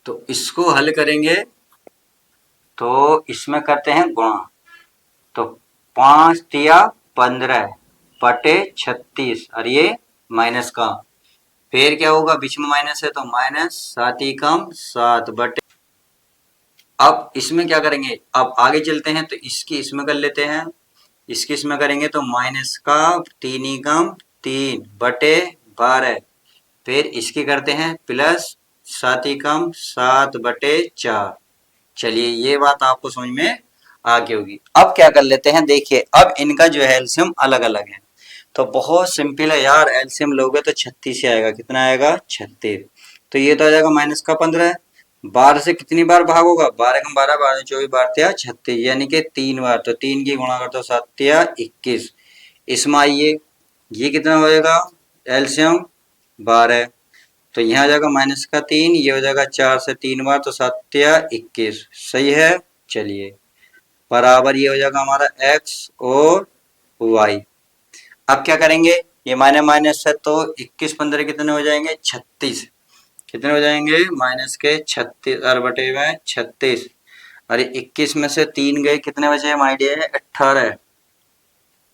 तो इसको हल करेंगे तो इसमें करते हैं गुणा, तो 5 तिया 15/36, और ये माइनस का, फिर क्या होगा बीच में माइनस है तो माइनस, 7 ही कम 7/, अब इसमें क्या करेंगे, अब आगे चलते हैं तो इसकी इसमें कर लेते हैं, इसकी इसमें करेंगे तो माइनस का 3 ही कम 3/12, फिर इसकी करते हैं प्लस 7 ही कम 7/4, चलिए ये बात आपको समझ में आ गई होगी। अब क्या कर लेते हैं, देखिए अब इनका जो है एलसीएम अलग अलग है, तो बहुत सिंपल है यार, एलसीएम लोगे तो 36 ही आएगा, कितना आएगा 36, तो ये तो आ जाएगा -15, 12 से कितनी बार भाग होगा, 12 कम 12, 12 24, 12 36, यानी कि 3 बार, तो 3 की गुणा कर दो 7 21, इसमें आइए ये कितना हो जाएगा एलसीएम 12, तो यहाँ आ जाएगा माइनस का 3, ये हो जाएगा 4 से 3 बार, तो 7 21, सही है। चलिए बराबर ये हो जाएगा हमारा x और y। अब क्या करेंगे, ये माइनस माइनस है तो 21 15 कितने हो जाएंगे 36, कितने हो जाएंगे माइनस के 36 और बटे में 36, अरे 21 में से 3 गए, कितने बचे माय डियर 18,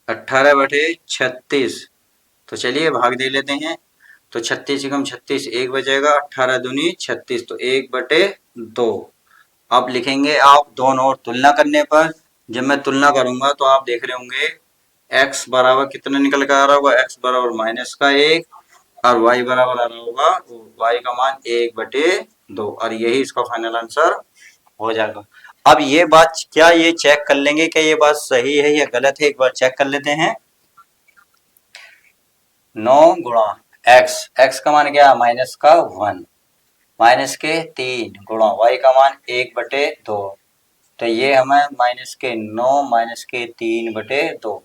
18/36, तो चलिए भाग दे लेते हैं, तो 36 कम 36 1 बचेगा, 18 दूनी 36, तो 1/2। अब लिखेंगे आप दोनों और तुलना करने पर, जब मैं तुलना करूंगा तो आप देख रहे होंगे x बराबर कितना निकल कर आ रहा होगा, x बराबर -1 और y बराबर आ रहा होगा y का मान 1/2 और यही इसका फाइनल आंसर हो जाएगा। अब ये बात क्या ये चेक कर लेंगे कि ये बात सही है या गलत है, एक बार चेक कर लेते हैं। 9 गुणा x, x का मान क्या, माइनस का 1, माइनस के 3 गुणा y का मान 1/2, तो ये हमें माइनस के 9 माइनस के 3/2,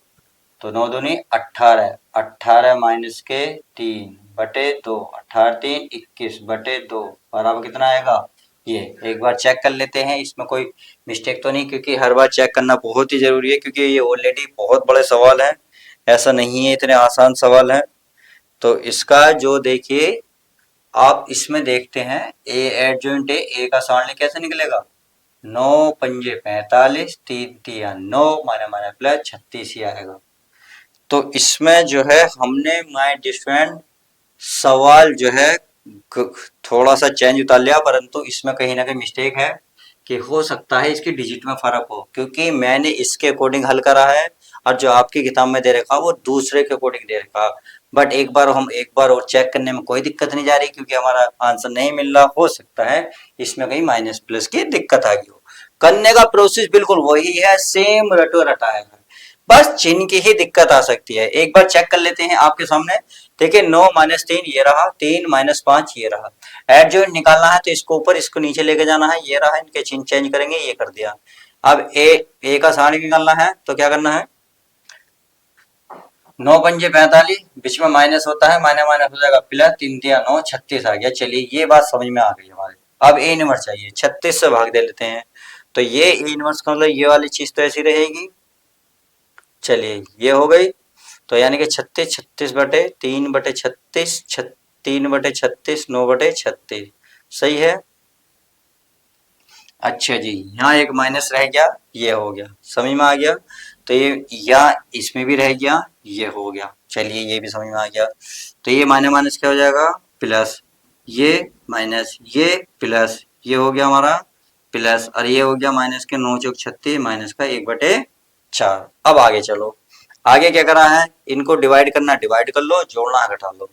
तो 9 दूनी 18, 18 माइनस के 3/2, 18 3 21/2 बराबर कितना आएगा। ये एक बार चेक कर लेते हैं इसमें कोई मिस्टेक तो नहीं, क्योंकि हर बार चेक करना बहुत ही जरूरी है, क्योंकि ये ऑलरेडी बहुत बड़े सवाल है, ऐसा नहीं है इतने आसान सवाल है। तो इसका जो देखिए आप इसमें देखते हैं ए एडजॉइंट है, ए का सारणी कैसे निकलेगा, 9 पंजे 45, 3 तिया 9 माने माने प्लस 36 ही आएगा। तो इसमें जो है हमने माय डिफरेंट सवाल जो है थोड़ा सा चेंज उतार लिया, परंतु इसमें कहीं ना कहीं मिस्टेक है कि हो सकता है इसके डिजिट में फर्क हो, क्योंकि मैंने इसके अकॉर्डिंग हल करा है और जो आपकी किताब में दे रखा वो दूसरे के अकॉर्डिंग दे रखा। बट एक बार और चेक करने में कोई दिक्कत नहीं जा रही, क्योंकि हमारा आंसर नहीं मिल रहा, हो सकता है इसमें कहीं माइनस प्लस की दिक्कत आ गई हो। करने का प्रोसेस बिल्कुल वही है, सेम रटो रटा है, बस चिन्ह की ही दिक्कत आ सकती है। एक बार चेक कर लेते हैं आपके सामने। देखिए 9 माइनस 3 ये रहा, 3 माइनस 5 ये रहा। एडजॉइंट निकालना है तो इसको ऊपर इसको नीचे लेके जाना है, ये रहा, इनके चिन्ह चेंज करेंगे, ये कर दिया। अब ए का सारणी निकालना है तो क्या करना है, 9 पंजे 45, बीच में माइनस होता है, माइनस माइनस हो जाएगा प्लस, 3 तिया 9, 36 आ गया। चलिए ये बात समझ में आ गई हमारे। अब ए इनवर्स चाहिए, 36 से भाग दे लेते हैं, तो ये ए इनवर्स का मतलब ये वाली चीज तो ऐसी रहेगी। चलिए ये हो गई, तो यानी कि 36, 36/3/36, 3/36, 9/36, सही है। अच्छा जी, यहाँ एक माइनस रह गया, ये हो गया, समझ में आ गया। तो ये या इसमें भी रह गया, ये हो गया, चलिए ये भी समझ में आ गया। तो ये माइनस माइनस क्या हो जाएगा, प्लस, ये माइनस, ये प्लस, ये हो गया हमारा प्लस, और ये हो गया माइनस के 9 चौक 36 माइनस का 1/4। अब आगे चलो, आगे क्या करा है, इनको डिवाइड करना, डिवाइड कर लो, जोड़ना घटा लो।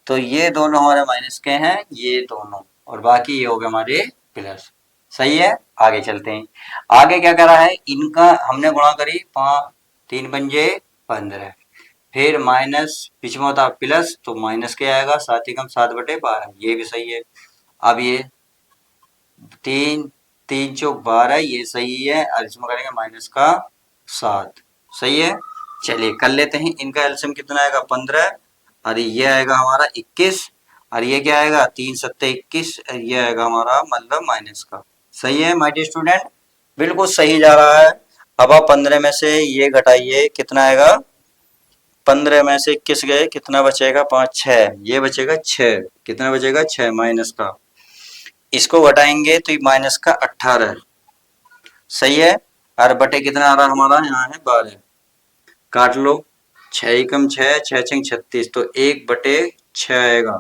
तो ये दोनों हमारे माइनस के हैं, ये दोनों, और बाकी ये हो गए हमारे प्लस, सही है। आगे चलते हैं, आगे क्या करा है, इनका हमने गुणा करी, 5 3 पंजे 15, फिर माइनस बीच में होता प्लस, तो माइनस क्या आएगा, 7 एकम 7/12, ये भी सही है। अब ये 3 3 चौक 12, ये सही है, और इसमें करेंगे माइनस का 7, सही है। चलिए कर लेते हैं, इनका एलसीएम कितना आएगा, 15, और ये आएगा हमारा 21, और ये क्या आएगा, 3 7 21, ये आएगा हमारा मतलब माइनस का, सही है माय डियर स्टूडेंट, बिल्कुल सही जा रहा है। अब आप 15 में से ये घटाइए, कितना आएगा, 15 में से 21 गए, कितना बचेगा, 5 6, ये बचेगा 6, कितना बचेगा, 6 माइनस का, इसको घटाएंगे तो ये माइनस का 18, सही है। और बटे कितना आ रहा हमारा, यहाँ है 12, काट लो, 6 एकम 6, 6 छंग 36, तो 1/6 आएगा।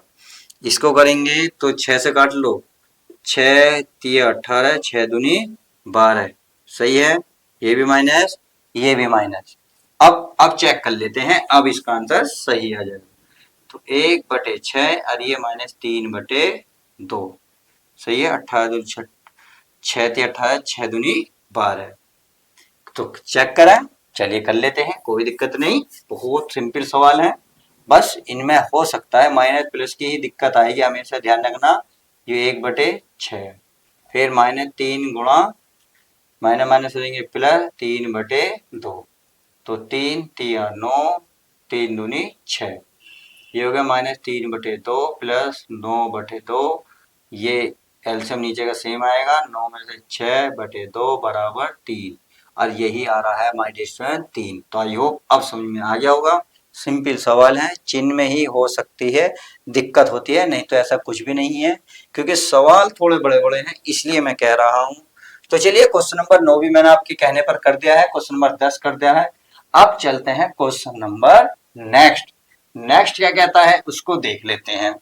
इसको करेंगे तो 6 से काट लो, 6 तिया 18, 6 दूनी 12, सही है। ये भी माइनस, ये भी माइनस। अब चेक कर लेते हैं, अब इसका आंसर सही आ जाएगा। तो 1/6 और ये माइनस 3/2, सही है। 18 दूनी 6 तिया 18, 6 दूनी 12, तो चेक करें, चलिए कर लेते हैं, कोई दिक्कत नहीं, बहुत सिंपल सवाल है। बस इनमें हो सकता है माइनस प्लस की ही दिक्कत आएगी, हमेशा ध्यान रखना। ये 1/6, फिर -3 गुणा माइनस माइनस हो जाएंगे प्लस 3/2, तो 3 तिया 9, 3 दूनी 6, ये हो गया -3/2 प्लस 9/2, ये एलसीएम नीचे का सेम आएगा, 9 में से 6/2 बराबर 3, और यही आ रहा है माय डियर स्टूडेंट 3। तो आई होप अब समझ में आ गया होगा, सिंपल सवाल है, चिन्ह में ही हो सकती है दिक्कत होती है, नहीं तो ऐसा कुछ भी नहीं है, क्योंकि सवाल थोड़े बड़े बड़े हैं, इसलिए मैं कह रहा हूँ। तो चलिए क्वेश्चन नंबर 9 भी मैंने आपके कहने पर कर दिया है, क्वेश्चन नंबर 10 कर दिया है। अब चलते हैं क्वेश्चन नंबर नेक्स्ट, नेक्स्ट क्या कहता है उसको देख लेते हैं।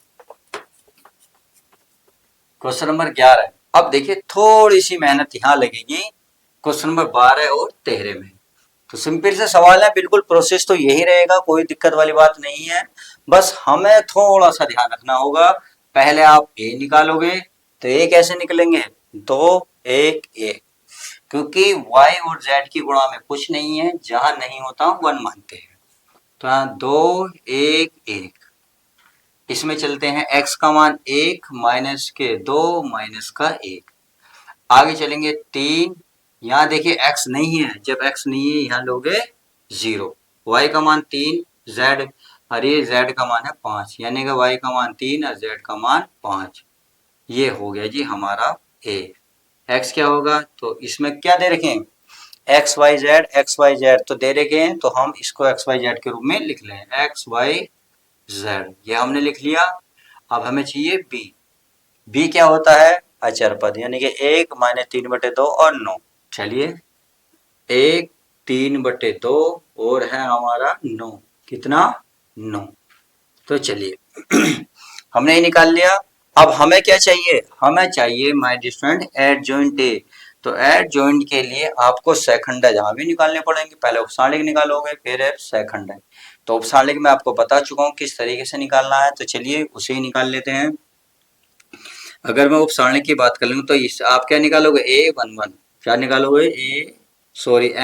क्वेश्चन नंबर 11, अब देखिए थोड़ी सी मेहनत यहाँ लगेगी क्वेश्चन नंबर 12 और 13 में। तो सिंपल से सवाल है, बिल्कुल प्रोसेस तो यही रहेगा, कोई दिक्कत वाली बात नहीं है, बस हमें थोड़ा सा ध्यान रखना होगा। पहले आप ए निकालोगे तो ए कैसे निकलेंगे, 2 1 1, क्योंकि y और z की गुणा में कुछ नहीं है, जहां नहीं होता 1 मानते हैं। तो यहाँ 2 1 1, इसमें चलते हैं x का मान 1 माइनस के 2 माइनस का 1, आगे चलेंगे 3, यहाँ देखिए x नहीं है, जब x नहीं है यहाँ लोगे 0, y का मान 3, z, अरे z का मान है 5, यानी कि y का मान 3 और z का मान 5। ये हो गया जी हमारा a। x क्या होगा, तो इसमें क्या दे रखे हैं, एक्स वाई जेड तो दे रखे हैं, तो हम इसको एक्स वाई जेड के रूप में लिख लें, एक्स वाई जेड, ये हमने लिख लिया। अब हमें चाहिए बी। बी क्या होता है, अचर पद, यानी कि 1 माइनस 3/2 और 9। चलिए 1 3/2 और है हमारा 9, कितना 9। तो चलिए हमने ये निकाल लिया। अब हमें क्या चाहिए, हमें चाहिए my dear friend adjoint A. तो एड जॉइंट के लिए आपको सेकंड जहां भी निकालने पड़ेंगे, पहले उपसालिक निकालोगे फिर सेकंड। तो उपसालिक मैं आपको बता चुका हूँ किस तरीके से निकालना है, तो चलिए उसे ही निकाल लेते हैं। अगर मैं उपसारणी की बात कर लूँ तो इस आप क्या निकालोगे, A11, क्या निकालोगे,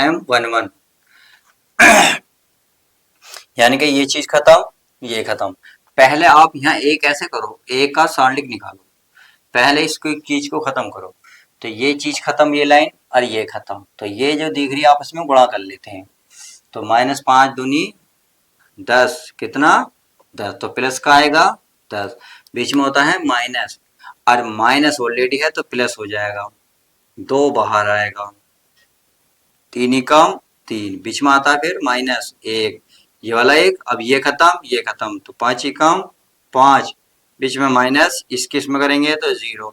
M11, यानी कि ये चीज खत्म, ये खत्म। पहले आप यहाँ A कैसे करो, A का सारणिक निकालो, पहले इसको चीज को खत्म करो। तो ये चीज खत्म, ये लाइन और ये खत्म, तो ये जो दिख रही है आपस में गुणा कर लेते हैं। तो -5 दूनी 10, कितना 10, तो प्लस का आएगा 10, बीच में होता है माइनस, और माइनस ऑलरेडी है तो प्लस हो जाएगा, 2 बाहर आएगा, 3 ही कम 3, बीच में आता है फिर -1, ये वाला 1, अब ये खत्म, तो 5 ही कम 5, बीच में माइनस, इसके इसमें करेंगे तो 0,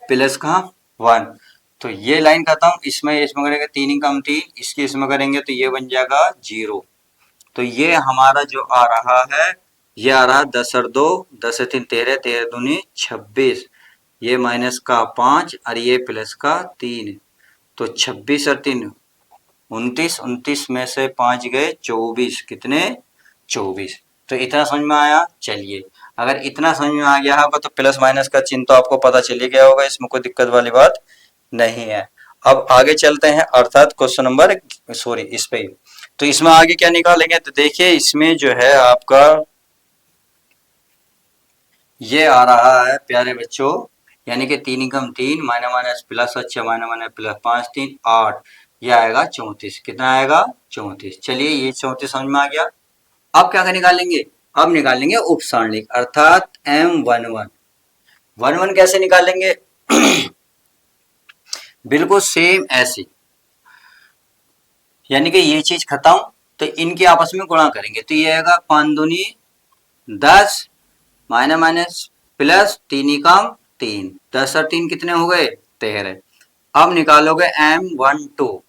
प्लस का 1, तो ये लाइन खत्म, इसमें करेंगे 3 ही कम 3, इसके इसमें करेंगे तो ये बन जाएगा 0। तो ये हमारा जो आ रहा है, ये आ रहा 10 और 2, 10 से 3 13, 13 दूनी 26, ये माइनस का 5 और ये प्लस का 3, तो 26 और 3 29, 29 में से 5 गए 24, कितने 24। तो इतना समझ में आया। चलिए अगर इतना समझ में आ गया होगा तो प्लस माइनस का चिन्ह तो आपको पता चल ही गया होगा, इसमें कोई दिक्कत वाली बात नहीं है। अब आगे चलते हैं, अर्थात क्वेश्चन नंबर इस पे। तो इसमें आगे क्या निकालेंगे, तो देखिए इसमें जो है आपका ये आ रहा है प्यारे बच्चों, यानी कि 3 कम 3 माइनस माइनस प्लस, अच्छा माइनस माइनस प्लस 5 3 8, ये आएगा 34, कितना आएगा 34। चलिए ये 34 समझ में आ गया। अब क्या निकालेंगे, अब निकालेंगे उपसारणिक, अर्थात M11। 11 कैसे निकालेंगे बिल्कुल सेम ऐसे, यानी कि ये चीज खत्म, तो इनके आपस में गुणा करेंगे, तो ये आएगा 5 दूनी 10 माइनस माइनस प्लस 3 कम 3, 10 और 3 कितने हो गए 13। अब निकालोगे M12,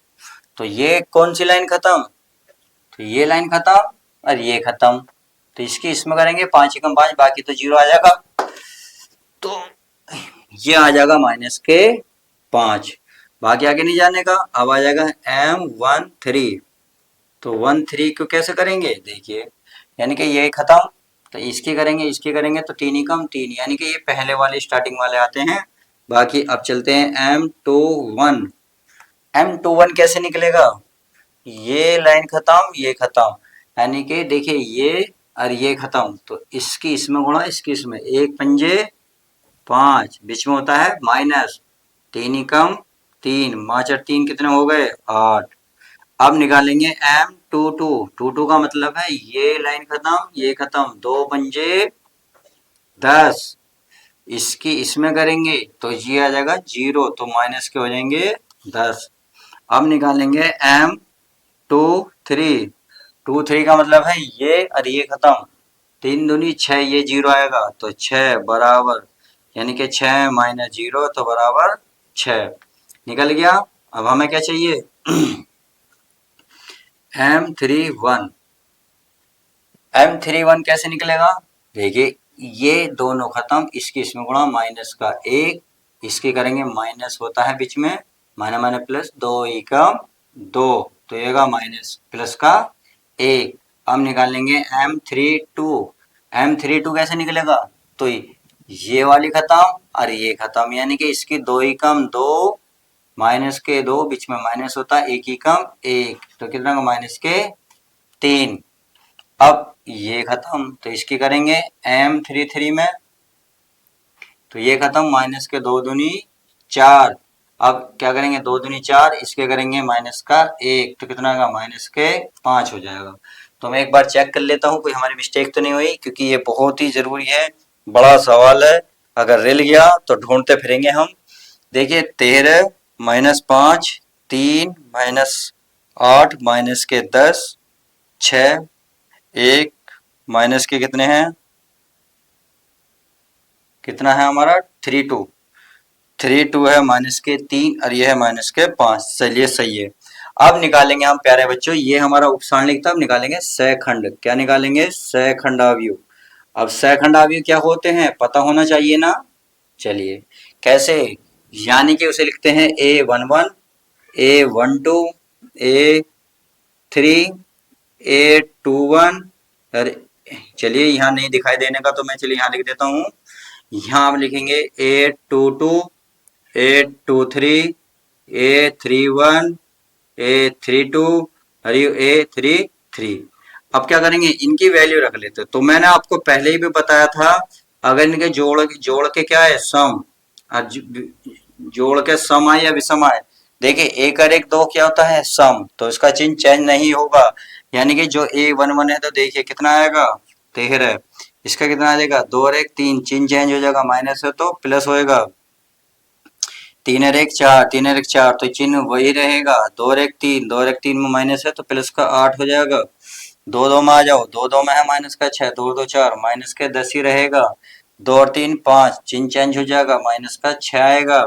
तो ये कौन सी लाइन खत्म, तो ये लाइन खत्म और ये खत्म, तो इसकी इसमें करेंगे 5 कम 5, बाकी तो 0 आ जाएगा, तो ये आ जाएगा माइनस के 5, बाकी आगे नहीं जाने का। अब आ जाएगा M13, तो 13 को कैसे करेंगे, देखिए यानी कि ये खत्म, तो इसकी करेंगे तो 3 कम 3, यानी कि ये पहले वाले स्टार्टिंग वाले आते हैं। बाकी अब चलते हैं M21। M21 कैसे निकलेगा, ये लाइन खत्म, ये खत्म, यानी कि देखिए ये और ये खत्म, तो इसकी इसमें गुणा, इसकी इसमें, 1 पंजे 5, बीच में होता है माइनस, 3 कम 3, 5 और 3 कितने हो गए 8। अब निकालेंगे M22 का मतलब है ये लाइन खत्म, ये खत्म, 2 पंजे 10, इसकी इसमें करेंगे तो ये आ जाएगा 0, तो माइनस के हो जाएंगे 10। अब निकालेंगे M23 का मतलब है ये और ये खत्म, 3 दूनी 6, ये 0 आएगा, तो 6 बराबर, यानी कि 6 माइनस 0 तो बराबर 6, निकल गया। अब हमें क्या चाहिए M31 कैसे निकलेगा, देखिए ये दोनों खत्म, इसकी इसमें गुणा, माइनस का 1, इसके करेंगे माइनस होता है बीच में, माइनस माइनस प्लस, 2 एकम 2, तो ये माइनस प्लस का 1, अब निकालेंगे M32। M32 कैसे निकलेगा? तो ये वाली खत्म और ये खत्म, यानी कि इसकी दो ही कम दो, माइनस के दो, बीच में माइनस होता है, एक ही कम एक, तो कितना का माइनस के 3। अब ये खत्म तो इसकी करेंगे M33 में, तो ये खत्म, माइनस के दो दूनी 4। अब क्या करेंगे, दो दूनी 4, इसके करेंगे माइनस का 1, तो कितना का माइनस के 5 हो जाएगा। तो मैं एक बार चेक कर लेता हूँ कोई हमारी मिस्टेक तो नहीं हुई, क्योंकि ये बहुत ही जरूरी है, बड़ा सवाल है, अगर रिल गया तो ढूंढते फिरेंगे हम। देखिए 13 माइनस 5, 3 माइनस 8 माइनस के 10, 6, 1 माइनस के कितने हैं, कितना है हमारा 32, 32 है माइनस के 3 और ये है माइनस के 5। चलिए सही है। अब निकालेंगे हम प्यारे बच्चों, ये हमारा उपसारणिक था, अब निकालेंगे सहखंड। क्या निकालेंगे? सहखंडावयव। अब सहखंडावयव क्या होते हैं पता होना चाहिए ना। चलिए कैसे, यानी कि उसे लिखते हैं A11, A12, A3, A21। अरे चलिए यहाँ नहीं दिखाई देने का तो मैं चलिए यहाँ लिख देता हूँ। यहाँ आप लिखेंगे A22, A23, A31, A32 और A33। अब क्या करेंगे, इनकी वैल्यू रख लेते। तो मैंने आपको पहले ही भी बताया था, अगर इनके जोड़ के क्या है सम, और जोड़ के सम आए या विषम आए, देखिए एक और एक दो क्या होता है सम, तो इसका चिन्ह चेंज नहीं होगा, यानी कि जो A11 है तो देखिए कितना आएगा 13, इसका कितना आ जाएगा 2 और 1 3, चिन्ह चेंज हो जाएगा, माइनस है तो प्लस होएगा, 3 और 1 4, 3 और 1 4, तो चिन्ह वही रहेगा, 2 और 1 3, 2 और 1 3 में माइनस है तो प्लस का 8 हो जाएगा, 2 2 में आ जाओ, 2 2 में है माइनस का 6, 2 2 4, माइनस के 10 ही रहेगा, 2 और 3 5, चिन्ह चेंज हो जाएगा, माइनस का 6 आएगा।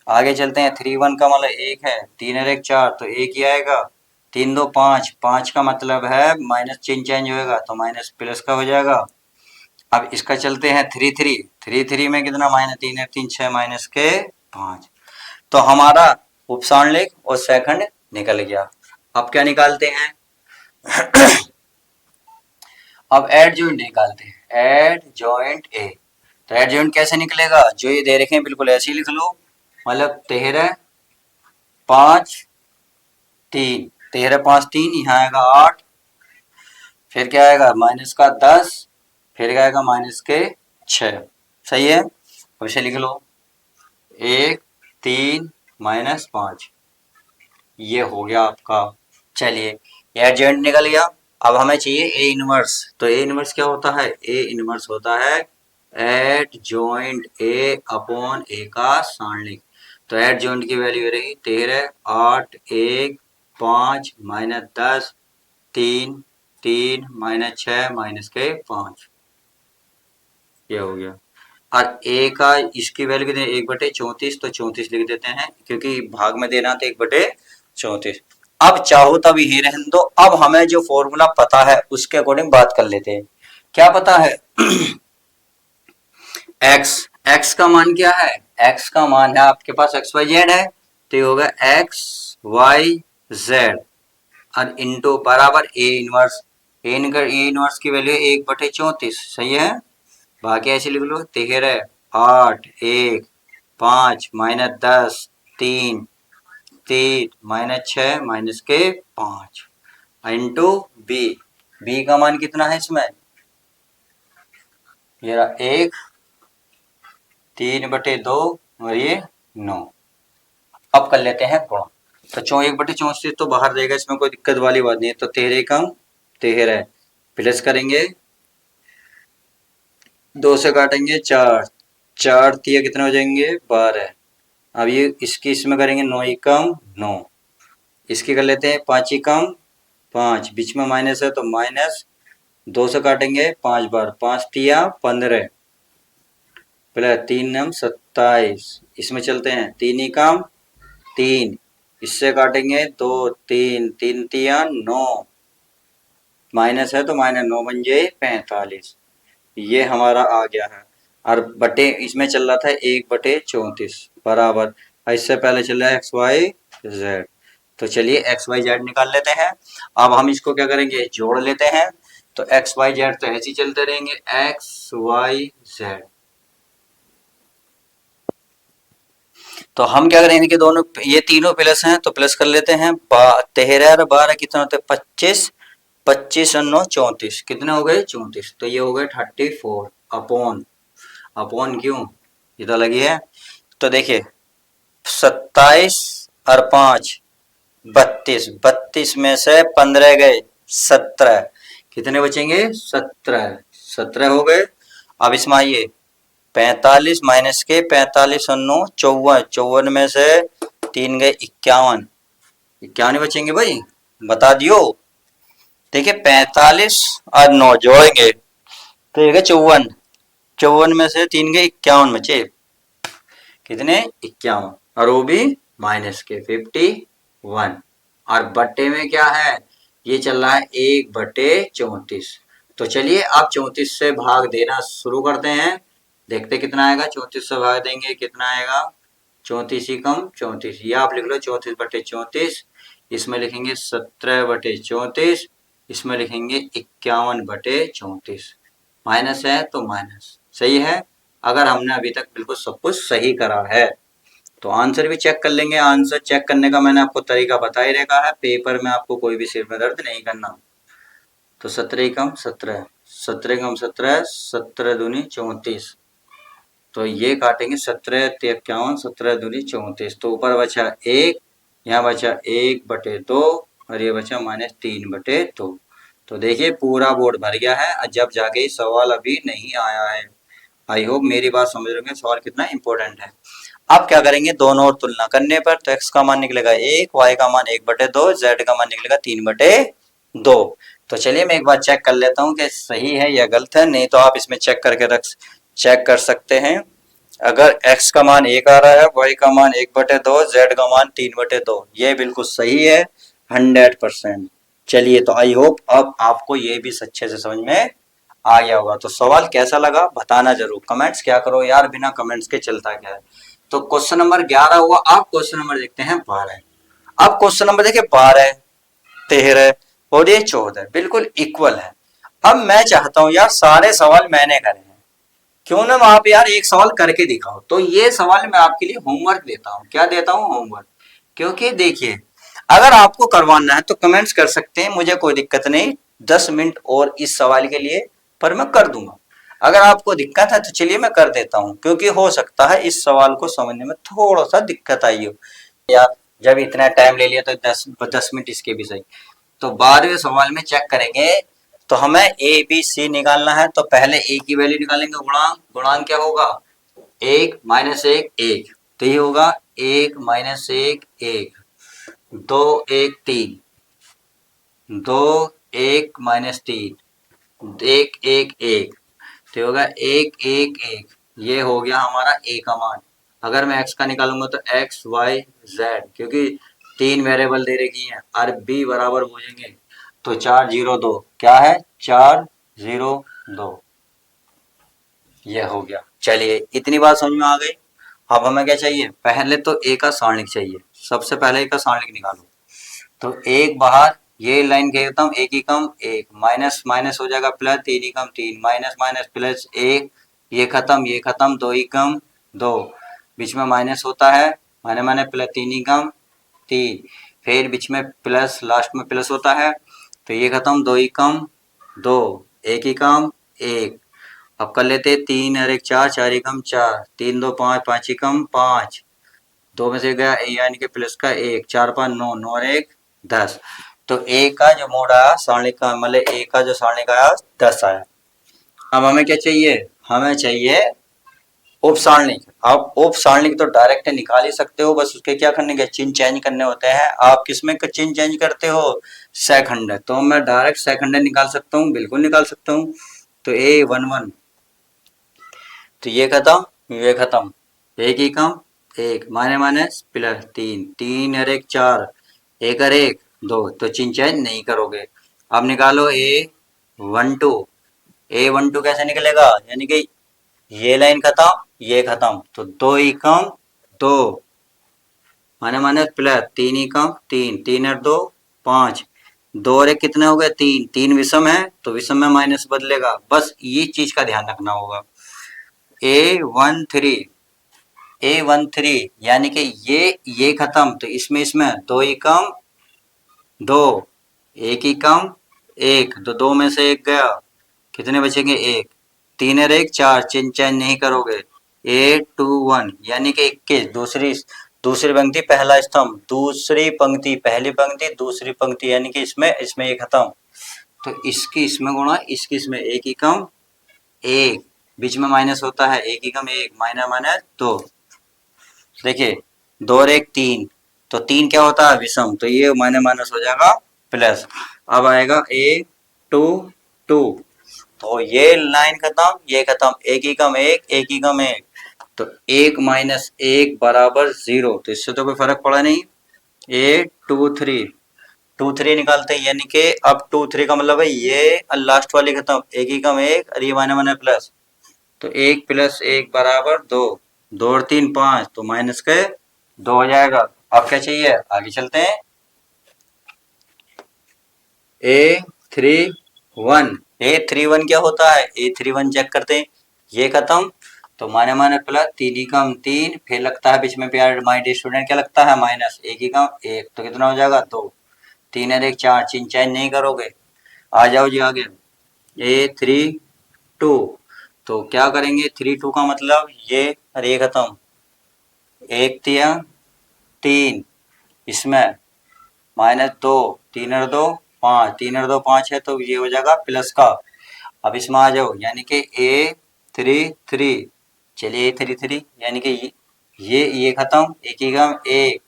आगे चलते हैं, 3 1 का मतलब 1 है, 3 और 1 4 तो 1 ही आएगा, 3 2 5, 5 का मतलब है माइनस, चिन्ह चेंज होएगा तो माइनस प्लस का हो जाएगा। अब इसका चलते हैं 3 3, 3 3 में कितना माइनस 3 और 3 6 माइनस के 5, तो हमारा उपसारणिक और सहखंड निकल गया। अब क्या निकालते हैं अब एड जॉइंट निकालते हैं, एड जॉइंट ए। तो एड जॉइंट कैसे निकलेगा, जो ये दे रखे हैं बिल्कुल ऐसे ही लिख लो, मतलब 13 5 3, 13 5 3, यहाँ आएगा 8, फिर क्या आएगा माइनस का 10, फिर क्या आएगा माइनस के 6। सही है, अब इसे लिख लो 1 3 माइनस 5, ये हो गया आपका। चलिए एडजेंट निकल गया। अब हमें चाहिए ए इनवर्स। तो ए इनवर्स क्या होता है, ए इनवर्स होता है add joint A upon A का सारणिक। तो एड जॉइंट की वैल्यू रहेगी 13 8 1 5 माइनस 10 3 3 माइनस 6 माइनस के 5, ये हो गया। और ए का इसकी वैल्यू कितनी, 1/34, तो 34 लिख देते हैं क्योंकि भाग में देना तो 1/34। अब चाहो तब यही रहने दो, अब हमें जो फॉर्मूला पता है उसके अकॉर्डिंग बात कर लेते हैं। क्या पता है x, x का मान क्या है, x का मान है आपके पास x y z है, तो ये होगा x y z और इंटू बराबर ए इनवर्स। ए इनवर्स की वैल्यू 1/34, सही है। बाकी ऐसे लिख लो 13 8 1 5 माइनस 10 3 3 माइनस 6 माइनस के 5 इंटू बी। बी का मान कितना है इसमें, ये 1 3/2 और ये 9। अब कर लेते हैं गुणा। तो 1/34 तो बाहर रहेगा, इसमें कोई दिक्कत वाली बात नहीं है। तो 13 कम 13 प्लस करेंगे, 2 से काटेंगे 4, 4 तिया कितने हो जाएंगे 12। अब ये इसकी इसमें करेंगे 9 एकम 9, इसकी कर लेते हैं 5 एकम 5, बीच में माइनस है तो माइनस, 2 से काटेंगे 5 बार, 5 तिया 15 प्लस 3 नम 27, इसमें चलते हैं 3 एकम 3, इससे काटेंगे 2 3 3 तिया 9, माइनस है तो माइनस 9 बन जाए 45, ये हमारा आ गया है। और बटे इसमें चल रहा था 1/34 बराबर, इससे पहले चल रहा है XY Z, तो चलिए एक्स वाई जेड निकाल लेते हैं। अब हम इसको क्या करेंगे, जोड़ लेते हैं। तो एक्स वाई जेड तो ऐसे ही चलते रहेंगे, एक्स वाई जेड। तो हम क्या करेंगे कि दोनों ये तीनों प्लस हैं तो प्लस कर लेते हैं। 13 और 12 कितने होते हैं, 25, 25 और 9 34, कितने हो गए 34। तो ये हो गए 34 अपॉन, अपॉन क्यों, ये तो लगी है। तो देखिए 27 और 5 32, 32 में से 15 गए 17, कितने बचेंगे 17, 17 हो गए। अब इसमें आइए 45 माइनस के 45 और 9 54, 54 में से 3 गए 51, 51 बचेंगे भाई, बता दियो। देखिए 45 और 9 जोड़ेंगे तो ये 54, 54 में से 3 गए 51 बचे, कितने 51, और वो भी माइनस के 51। और बट्टे में क्या है, ये चल रहा है 1/34। तो चलिए आप 34 से भाग देना शुरू करते हैं, देखते कितना आएगा। 34 से भाग देंगे कितना आएगा, 34 ही कम 34, या आप लिख लो 34/34, इसमें लिखेंगे 17/34, इसमें लिखेंगे 51/34। माइनस है तो माइनस, सही है। अगर हमने अभी तक बिल्कुल सब कुछ सही करा है तो आंसर भी चेक कर लेंगे। आंसर चेक करने का मैंने आपको तरीका बता ही रखा है, पेपर में आपको कोई भी सिर में दर्द नहीं करना। तो 17 कम 17, 17 कम 17, 17 दूनी 34, तो ये काटेंगे 17 51, 17 दूनी 34, तो ऊपर बचा 1, यहाँ बचा 1/2 और ये बचा -3/2। तो देखिए पूरा बोर्ड भर गया है, जब जाके सवाल अभी नहीं आया है। आई होप मेरी बात समझ रहे होंगे, सवाल कितना इंपॉर्टेंट है। अब क्या करेंगे, दोनों और तुलना करने पर तो x का मान निकलेगा 1, y का मान 1/2, z का मान निकलेगा 3/2। तो चलिए मैं एक बार चेक कर लेता हूँ कि सही है या गलत है, नहीं तो आप इसमें चेक करके चेक कर सकते हैं। अगर x का मान 1 आ रहा है, y का मान 1/2, z का मान 3/2, ये बिल्कुल सही है 100%। चलिए तो आई होप अब आपको ये भी अच्छे से समझ में आ गया होगा। तो सवाल कैसा लगा बताना जरूर, कमेंट्स क्या करो यार, बिना कमेंट्स के चलता क्या है। तो क्वेश्चन नंबर 11 हुआ। आप क्वेश्चन नंबर देखते हैं 12। अब क्वेश्चन नंबर देखिए 12, 13 और ये 14 बिल्कुल इक्वल है। अब मैं चाहता हूं यार सारे सवाल मैंने करे हैं, क्यों ना आप यार एक सवाल करके दिखाओ। तो ये सवाल मैं आपके लिए होमवर्क देता हूं, क्या देता हूं, होमवर्क। क्योंकि देखिए अगर आपको करवाना है तो कमेंट्स कर सकते हैं, मुझे कोई दिक्कत नहीं, 10 मिनट और इस सवाल के लिए पर मैं कर दूंगा। अगर आपको दिक्कत है तो चलिए मैं कर देता हूं, क्योंकि हो सकता है इस सवाल को समझने में थोड़ा सा दिक्कत आई हो, या जब इतना टाइम ले लिया तो 10 मिनट इसके भी सही। तो 12वें सवाल में चेक करेंगे, तो हमें ए बी सी निकालना है। तो पहले ए की वैल्यू निकालेंगे, गुणांक, गुणांक क्या होगा 1 - 1 1, तो ये होगा 1 - 1 1, 2 1 3, 2 1 - 3, 1 1 1, तो होगा 1 1 1, ये हो गया हमारा ए का मान। अगर मैं एक्स का निकालूंगा तो एक्स वाई जेड, क्योंकि 3 वेरिएबल दे रखी हैं और बी बराबर हो जाएंगे, तो 4 0 2 क्या है 4 0 2, ये हो गया। चलिए इतनी बात समझ में आ गई। अब हमें क्या चाहिए, पहले तो ए का सारणिक चाहिए। सबसे पहले ए का सारणिक निकालो। तो एक बाहर ये लाइन घेरता हूँ, एक ही कम एक, माइनस माइनस हो जाएगा प्लस, 3 ही कम 3, माइनस माइनस प्लस 1, ये खत्म 2 ही कम 2, बीच में माइनस होता है, माने माने प्लस 3 ही कम 3, फिर बीच में प्लस, लास्ट में प्लस होता है, तो ये खत्म 2 ही कम 2, एक ही कम 1। अब कर लेते 3 और 1 4, 4 ही कम 4, 3 2 5, 5 ही कम 5, 2 में से गया यानी कि प्लस का 1, 4 5 9, 9 और 1 10। तो ए का जो मोड आया सारणिक का, मतलब ए का जो सारणिक आया 10 आया। अब हमें क्या चाहिए, हमें चाहिए उप सारणिक। आप उप सारणिक तो डायरेक्ट निकाल ही सकते हो, बस उसके क्या करने के चिन्ह चेंज करने होते हैं। आप किसमें चिन्ह चेंज करते हो, सेकंड, तो मैं डायरेक्ट सेकंड निकाल सकता हूँ, बिल्कुल निकाल सकता हूँ। तो ए 1 1, तो ये खत्म ये खत्म, एक ही कम एक, माने माने प्लस 3, 3 और 1 4, 1 और 1 2, तो चिन्ह चेंज नहीं करोगे। अब निकालो A12, A12 कैसे निकलेगा, यानी कि ये लाइन खत्म ये खत्म, तो 2 ही कम 2, माइनस प्लस, 3 ही कम 3, 3 और 2 5, 2 और 1 कितने हो गए 3, 3 विषम है तो विषम में माइनस बदलेगा, बस ये चीज का ध्यान रखना होगा। A13 यानी कि ये खत्म तो इसमें इसमें 2 ही कम 2, 1 ही कम 1, तो 2 में से 1 गया, कितने बचेंगे 1, 3 और 1 4, चेंज नहीं करोगे, 821 यानी कि 21, दूसरी पंक्ति पहला स्तंभ, दूसरी पंक्ति पहली पंक्ति दूसरी पंक्ति, यानी कि इसमें ये खत्म, तो इसकी इसमें गुणा इसकी इसमें, 1 ही कम 1, बीच में माइनस होता है, 1 ही कम 1, माइनस माइनस 2, देखिए 2 और 1 3, तो 3 क्या होता है विषम, तो ये माइनस माइनस हो जाएगा प्लस, अब आएगा 1 2 2, तो ये लाइन खत्म ये खत्म, 1 ही कम 1 1 ही कम 1, तो 1 माइनस 1 बराबर 0, तो इससे तो कोई फर्क पड़ा नहीं। 823 निकालते हैं, यानी कि अब 23 का मतलब है ये लास्ट वाली खत्म, 1 ही कम 1 और ये माइनस माइनस प्लस, तो 1 प्लस 1 बराबर 2, 2 और 3 5, तो माइनस के 2 हो जाएगा। अब क्या चाहिए, आगे चलते हैं। A31 क्या होता है, A31 चेक करते हैं, ये खत्म तो माइनस प्लस, 3 ही कम 3, फिर लगता है बीच में प्यार माय डियर स्टूडेंट क्या लगता है माइनस, 1 ही कम 1, तो कितना हो जाएगा 2, 3 और 1 4, चेंज नहीं करोगे, आ जाओ जी आगे। A32, तो क्या करेंगे 32 का मतलब ये और ये खत्म, 1 तिया 3, इसमें -2, 3 और 2 5, 3 और 2 5 है तो ये हो जाएगा प्लस का, अब इसमें आ जाओ, यानी कि A33, चलिए A33 यानी कि ये खत्म, 1 ही कम 1,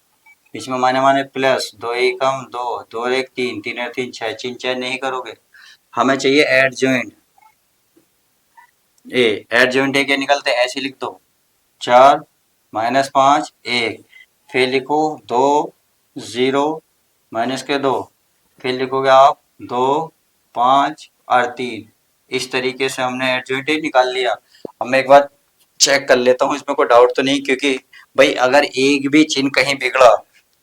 बीच में माने प्लस, 2 ही कम 2, 2 और 1 3, 3 और 3 6, चेंज नहीं करोगे, हमें चाहिए एडजॉइंट ए क्या निकलते हैं, ऐसे लिख दो 4 -5 1, फिर लिखो 2 0 माइनस के 2, फिर लिखोगे आप 2 5 और 3, इस तरीके से हमने एडजॉइंट निकाल लिया। अब मैं एक बार चेक कर लेता हूँ इसमें कोई डाउट तो नहीं, क्योंकि भाई अगर एक भी चिन्ह कहीं बिगड़ा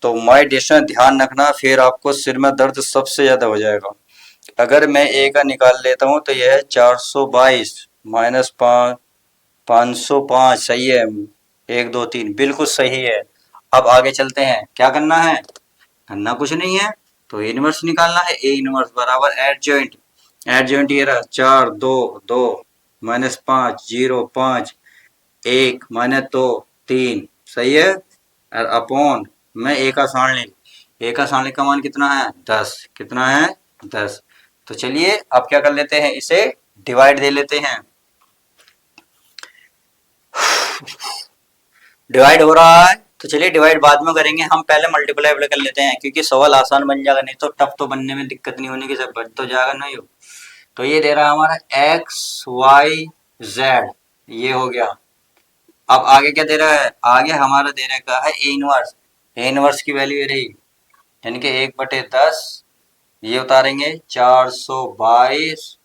तो माय डियर ध्यान रखना, फिर आपको सिर में दर्द सबसे ज्यादा हो जाएगा। अगर मैं ए का निकाल लेता हूँ तो यह है 422 -5 505, सही है, 1 2 3 बिल्कुल सही है। अब आगे चलते हैं, क्या करना है, करना कुछ नहीं है, तो इनवर्स निकालना है, ए इनवर्स बराबर एडजॉइंट ये रहा 4 2 2 -5 0 5 1 -2 3, सही है, और अपॉन में ए का सारणिक का मान कितना है 10, कितना है 10, तो चलिए अब क्या कर लेते हैं, इसे डिवाइड दे लेते हैं, डिवाइड हो रहा है तो चलिए डिवाइड बाद में करेंगे, हम पहले मल्टीप्लाई कर लेते हैं क्योंकि सवाल आसान बन जाएगा, नहीं तो टफ तो बनने में दिक्कत नहीं होने की, सब बन तो जाएगा नहीं हो। तो ये दे रहा है हमारा XYZ, ये हो गया। अब आगे क्या दे रहा है, आगे हमारा दे रखा है ए इनवर्स की वैल्यू ये रही, यानी कि 1/10, ये उतारेंगे 422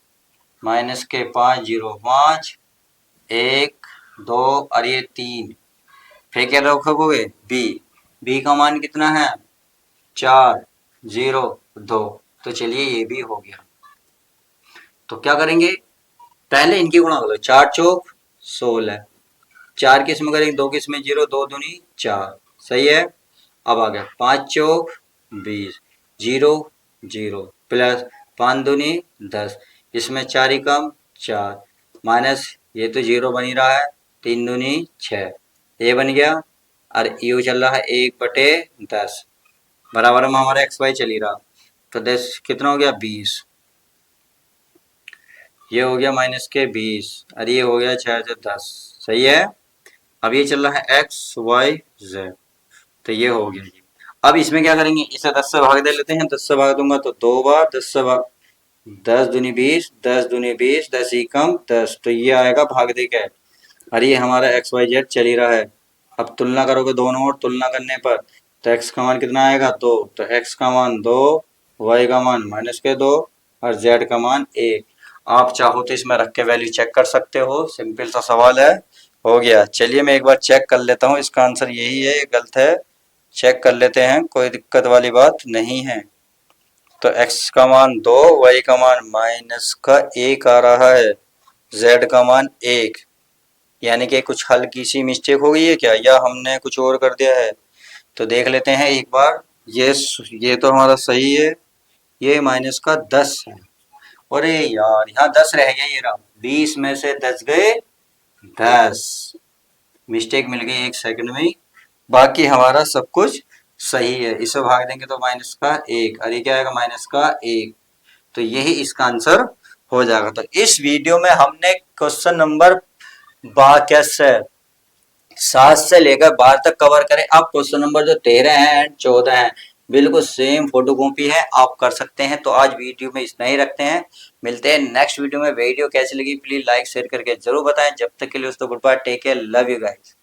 माइनस के 505 1 2 और ये 3, फिर क्या रखोगे बी का मान कितना है 4 0 2, तो चलिए ये भी हो गया। तो क्या करेंगे, पहले इनकी गुणा करो, 4 चौक 16, 4 किस में करेंगे, 2 किस में 0, 2 दूनी 4, सही है। अब आ गया 5 चौक 20 0 0 प्लस 5 दूनी 10, इसमें 4 ही कम 4, माइनस ये तो 0 बन ही रहा है, 3 दूनी 6, ये बन गया, और यू चल रहा है 1/10, बराबर में हमारा XY चल ही रहा, तो 10 कितना हो गया 20, ये हो गया माइनस के 20 और ये हो गया 6 से 10, सही है। अब ये चल रहा है XYZ, तो ये हो गया जी। अब इसमें क्या करेंगे, इसे 10 से भाग दे लेते हैं, 10 से भाग दूंगा तो 2 बार, 10 से भाग 10 दूनी 20 10 दूनी 20 10 ही कम 10, तो ये आएगा भाग दे के, और ये हमारा XYZ चल ही रहा है। अब तुलना करोगे दोनों और, तुलना करने पर तो x का मान कितना आएगा 2, तो x का मान 2, y का मान माइनस के 2 और z का मान 1। आप चाहो तो इसमें रख के वैल्यू चेक कर सकते हो, सिंपल सा सवाल है, हो गया। चलिए मैं एक बार चेक कर लेता हूँ, इसका आंसर यही है, ये गलत है, चेक कर लेते हैं, कोई दिक्कत वाली बात नहीं है। तो x का मान 2, y का मान माइनस का 1 आ रहा है, z का मान 1, यानी कि कुछ हल्की सी मिस्टेक हो गई है क्या, या हमने कुछ और कर दिया है। तो देख लेते हैं एक बार। ये तो हमारा सही है, ये माइनस का 10 है। अरे यार यहाँ 10 रह गया, ये रहा 20 में से 10 गए 10, मिस्टेक मिल गई 1 सेकंड में ही। बाकी हमारा सब कुछ सही है। इसे भाग देंगे तो माइनस का 1, अरे क्या आएगा माइनस का 1। तो यही इसका आंसर हो जाएगा। तो इस वीडियो में हमने क्वेश्चन नंबर 7 से लेकर 12 तक कवर करें। अब क्वेश्चन नंबर जो 13 है एंड 14 है बिल्कुल सेम फोटोकॉपी है, आप कर सकते हैं। तो आज वीडियो में इतना ही रखते हैं, मिलते हैं नेक्स्ट वीडियो में। वीडियो कैसी लगी प्लीज लाइक शेयर करके जरूर बताएं। जब तक के लिए दोस्तों goodbye, take care, love you guys.